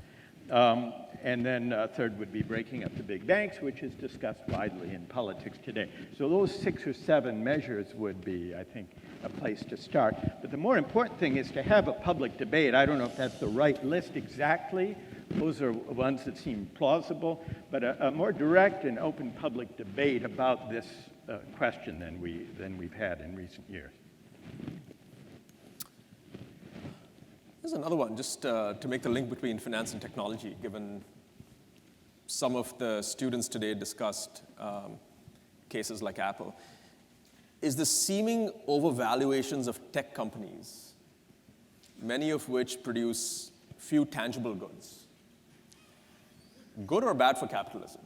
And then third would be breaking up the big banks, which is discussed widely in politics today. So those 6 or 7 measures would be, I think, a place to start. But the more important thing is to have a public debate. I don't know if that's the right list exactly. Those are ones that seem plausible, but a more direct and open public debate about this question than we've had in recent years. There's another one, just to make the link between finance and technology, given some of the students today discussed cases like Apple. Is the seeming overvaluations of tech companies, many of which produce few tangible goods, good or bad for capitalism?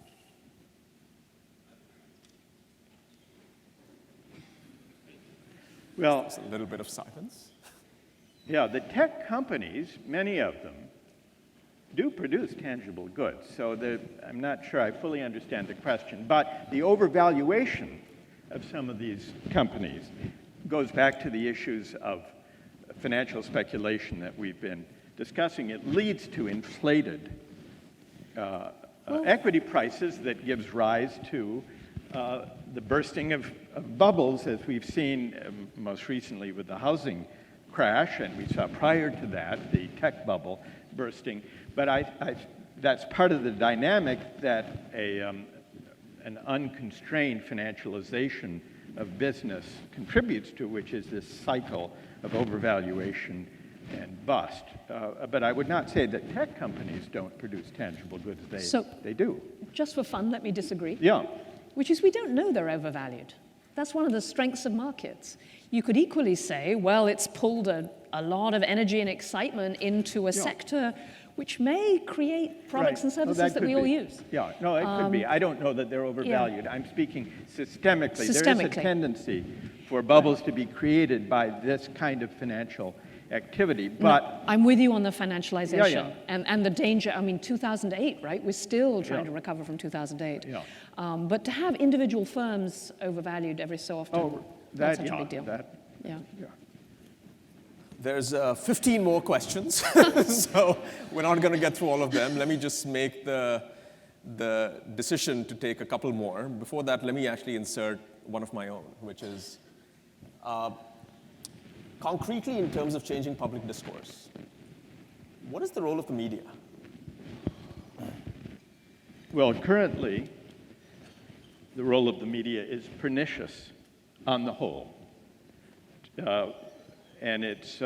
Well, there's a little bit of silence. Yeah, the tech companies, many of them, do produce tangible goods. So I'm not sure I fully understand the question, but the overvaluation of some of these companies goes back to the issues of financial speculation that we've been discussing. It leads to inflated equity prices that gives rise to the bursting of bubbles, as we've seen most recently with the housing crash, and we saw prior to that the tech bubble bursting. But that's part of the dynamic that an unconstrained financialization of business contributes to, which is this cycle of overvaluation and bust. But I would not say that tech companies don't produce tangible goods. They do. Just for fun, let me disagree. Yeah. Which is we don't know they're overvalued. That's one of the strengths of markets. You could equally say, well, it's pulled a lot of energy and excitement into a sector which may create products and services that we all use. Yeah, no, it could be. I don't know that they're overvalued. I'm speaking systemically. There is a tendency for bubbles to be created by this kind of financial activity, but... No, I'm with you on the financialization and the danger. I mean, 2008, right? We're still trying to recover from 2008. Yeah. But to have individual firms overvalued every so often, that's such a big deal. There's 15 more questions, so we're not going to get through all of them. Let me just make the decision to take a couple more. Before that, let me actually insert one of my own, which is concretely in terms of changing public discourse, what is the role of the media? Well, currently, the role of the media is pernicious on the whole. And it's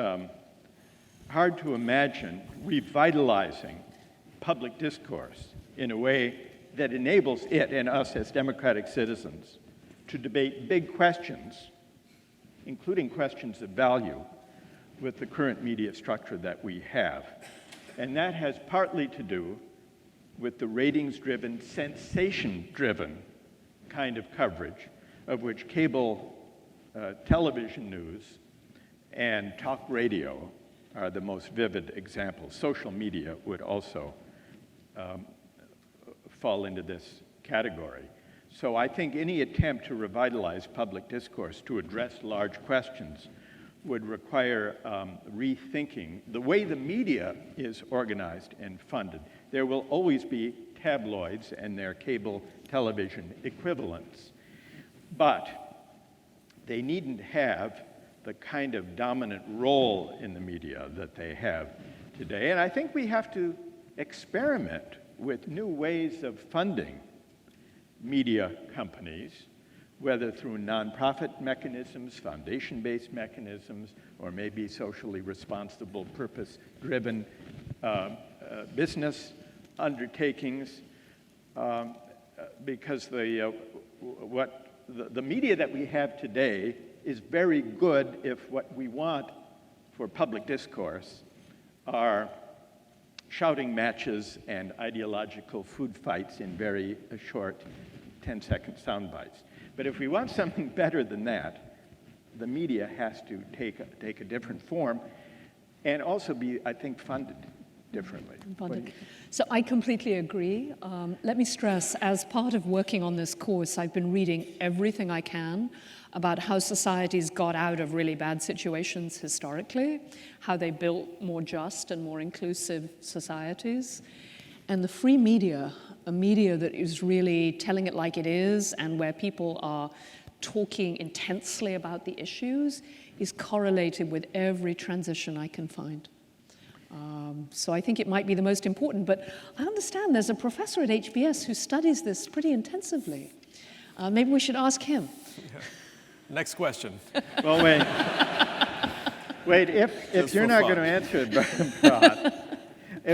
hard to imagine revitalizing public discourse in a way that enables it and us as democratic citizens to debate big questions, including questions of value, with the current media structure that we have. And that has partly to do with the ratings-driven, sensation-driven kind of coverage, of which cable television news and talk radio are the most vivid examples. Social media would also fall into this category. So I think any attempt to revitalize public discourse to address large questions would require rethinking the way the media is organized and funded. There will always be tabloids and their cable television equivalents, but they needn't have the kind of dominant role in the media that they have today. And I think we have to experiment with new ways of funding media companies, whether through nonprofit mechanisms, foundation-based mechanisms, or maybe socially responsible, purpose-driven business undertakings, because the media that we have today is very good if what we want for public discourse are shouting matches and ideological food fights in very short 10-second sound bites. But if we want something better than that, the media has to take a different form and also be, I think, funded differently. So I completely agree. Let me stress, as part of working on this course, I've been reading everything I can about how societies got out of really bad situations historically, how they built more just and more inclusive societies. And the free media, a media that is really telling it like it is and where people are talking intensely about the issues, is correlated with every transition I can find. So I think it might be the most important, but I understand there's a professor at HBS who studies this pretty intensively. Maybe we should ask him. Yeah. Next question. Well, wait. If you're not going to answer it,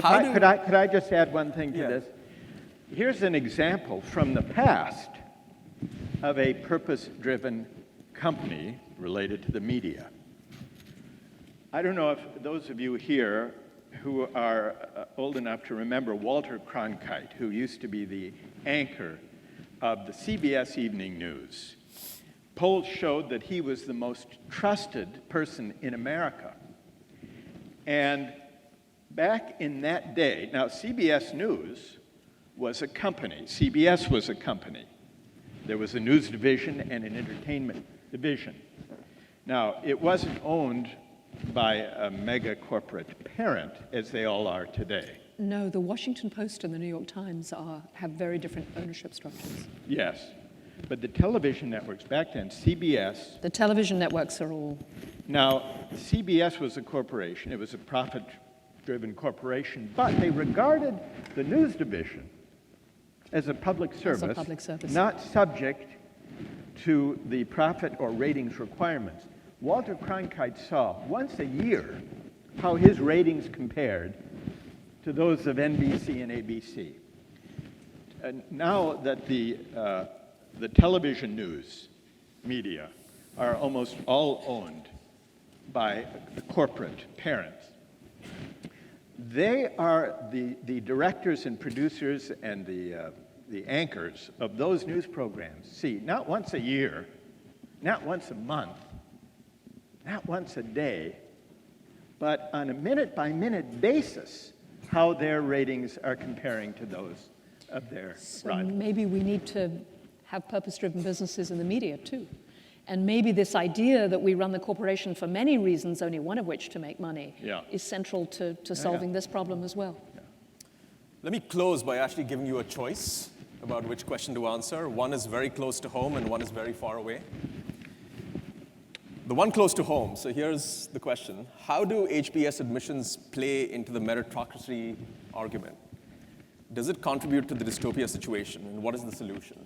Brad, could I just add one thing to this? Here's an example from the past of a purpose-driven company related to the media. I don't know if those of you here who are old enough to remember Walter Cronkite, who used to be the anchor of the CBS Evening News. Polls showed that he was the most trusted person in America. And back in that day, now CBS News was a company. CBS was a company. There was a news division and an entertainment division. Now, it wasn't owned by a mega corporate parent, as they all are today. No, the Washington Post and the New York Times have very different ownership structures. Yes, but the television networks back then, CBS... The television networks are all... Now, CBS was a corporation. It was a profit-driven corporation, but they regarded the news division as a public service, not subject to the profit or ratings requirements. Walter Cronkite saw once a year how his ratings compared to those of NBC and ABC. And now that the television news media are almost all owned by the corporate parents, they are the directors and producers and the anchors of those news programs. See, not once a year, not once a month, not once a day, but on a minute-by-minute basis, how their ratings are comparing to those of their rivals. Maybe we need to have purpose-driven businesses in the media, too. And maybe this idea that we run the corporation for many reasons, only one of which to make money, is central to solving this problem as well. Let me close by actually giving you a choice about which question to answer. One is very close to home and one is very far away. The one close to home, so here's the question. How do HBS admissions play into the meritocracy argument? Does it contribute to the dystopia situation, and what is the solution?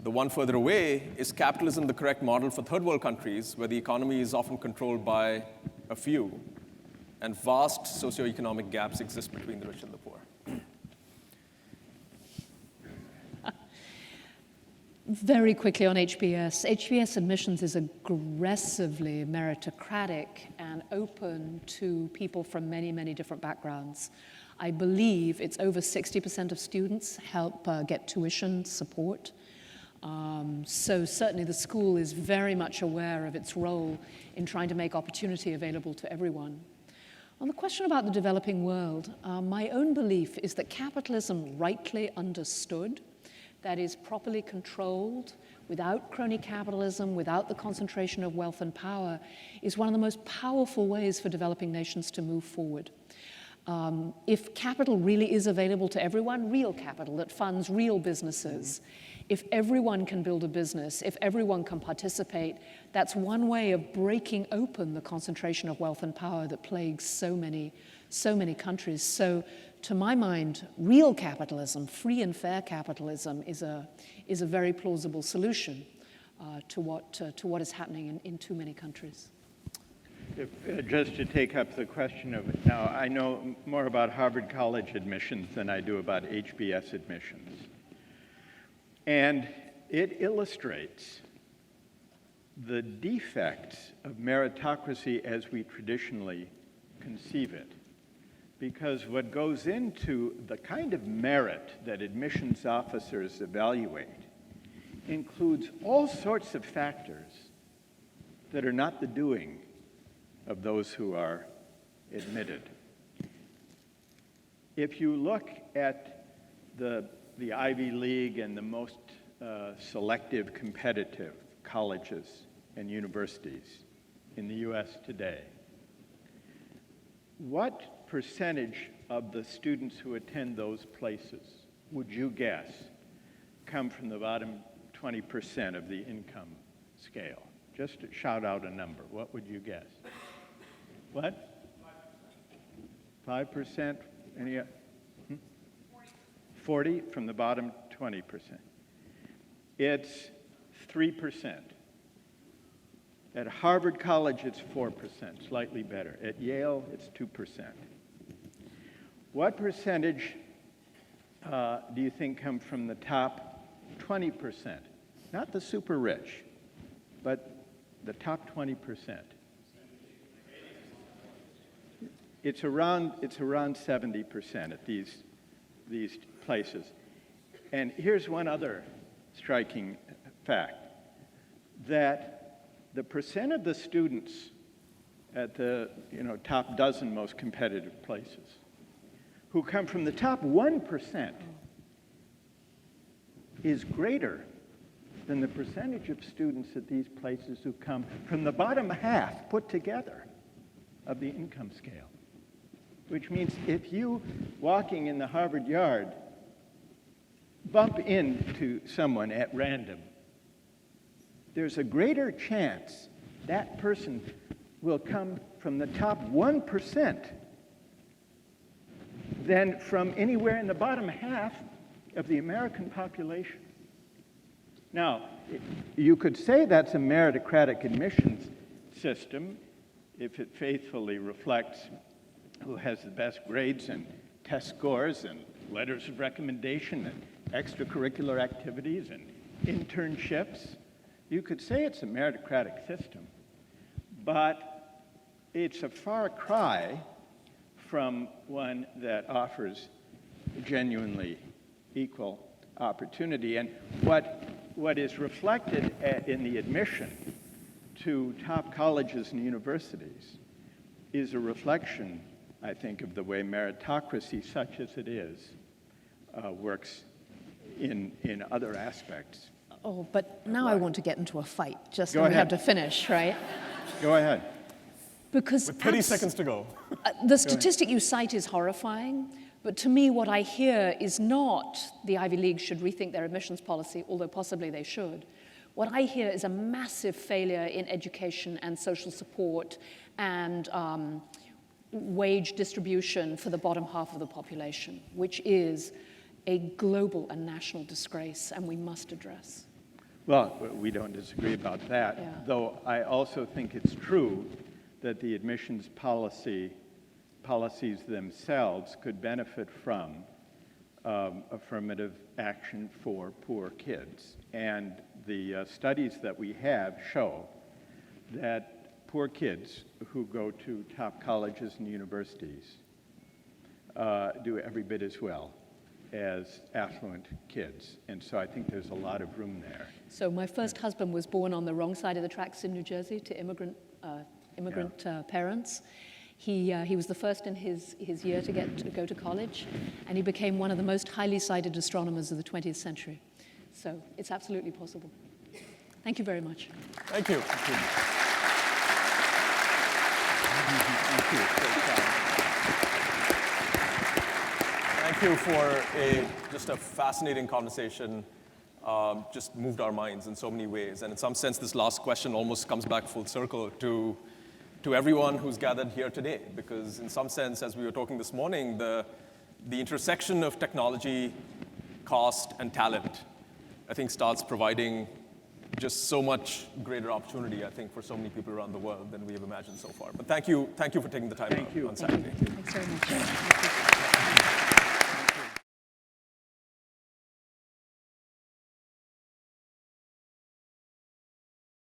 The one further away, is capitalism the correct model for third world countries where the economy is often controlled by a few and vast socioeconomic gaps exist between the rich and the poor? Very quickly on HBS. HBS admissions is aggressively meritocratic and open to people from many, many different backgrounds. I believe it's over 60% of students help get tuition support. So certainly the school is very much aware of its role in trying to make opportunity available to everyone. On the question about the developing world, my own belief is that capitalism, rightly understood, that is properly controlled, without crony capitalism, without the concentration of wealth and power, is one of the most powerful ways for developing nations to move forward. If capital really is available to everyone, real capital that funds real businesses, if everyone can build a business, if everyone can participate, that's one way of breaking open the concentration of wealth and power that plagues so many countries. So, to my mind, real capitalism, free and fair capitalism, is a very plausible solution to what is happening in too many countries. Just to take up the question of, now I know more about Harvard College admissions than I do about HBS admissions. And it illustrates the defects of meritocracy as we traditionally conceive it. Because what goes into the kind of merit that admissions officers evaluate includes all sorts of factors that are not the doing of those who are admitted. If you look at the Ivy League and the most selective competitive colleges and universities in the US today, what percentage of the students who attend those places would you guess come from the bottom 20% of the income scale? Just to shout out a number, what would you guess? What? 5%? Any? 40 from the bottom 20%. It's 3%. At Harvard College, it's 4%, slightly better. At Yale, it's 2%. What percentage do you think come from the top 20%? Not the super rich, but the top 20%. It's around 70% at these places. And here's one other striking fact, that the percent of the students at the top dozen most competitive places who come from the top 1% is greater than the percentage of students at these places who come from the bottom half put together of the income scale. Which means if you, walking in the Harvard yard, bump into someone at random, there's a greater chance that person will come from the top 1% than from anywhere in the bottom half of the American population. Now, you could say that's a meritocratic admissions system if it faithfully reflects who has the best grades and test scores and letters of recommendation and extracurricular activities and internships. You could say it's a meritocratic system, but it's a far cry from one that offers genuinely equal opportunity. And what is reflected in the admission to top colleges and universities is a reflection, I think, of the way meritocracy, such as it is, works in other aspects. Oh, but now I want to get into a fight, just Go when we ahead. have to finish, right? Go ahead. Because With 30 seconds to go. the statistic you cite is horrifying, but to me what I hear is not the Ivy League should rethink their admissions policy, although possibly they should. What I hear is a massive failure in education and social support and wage distribution for the bottom half of the population, which is a global and national disgrace, and we must address. Well, we don't disagree about that, Yeah. though I also think it's true that the admissions policies themselves could benefit from affirmative action for poor kids. And the studies that we have show that poor kids who go to top colleges and universities do every bit as well as affluent kids. And so I think there's a lot of room there. So my first husband was born on the wrong side of the tracks in New Jersey to immigrant parents. He was the first in his year to go to college, and he became one of the most highly cited astronomers of the 20th century. So it's absolutely possible. Thank you very much. Thank you. Thank you. Thank you for just a fascinating conversation. Just moved our minds in so many ways. And in some sense, this last question almost comes back full circle to everyone who's gathered here today. Because in some sense, as we were talking this morning, the intersection of technology, cost, and talent, I think starts providing just so much greater opportunity, I think, for so many people around the world than we have imagined so far. But thank you for taking the time out on Saturday. Thanks very much.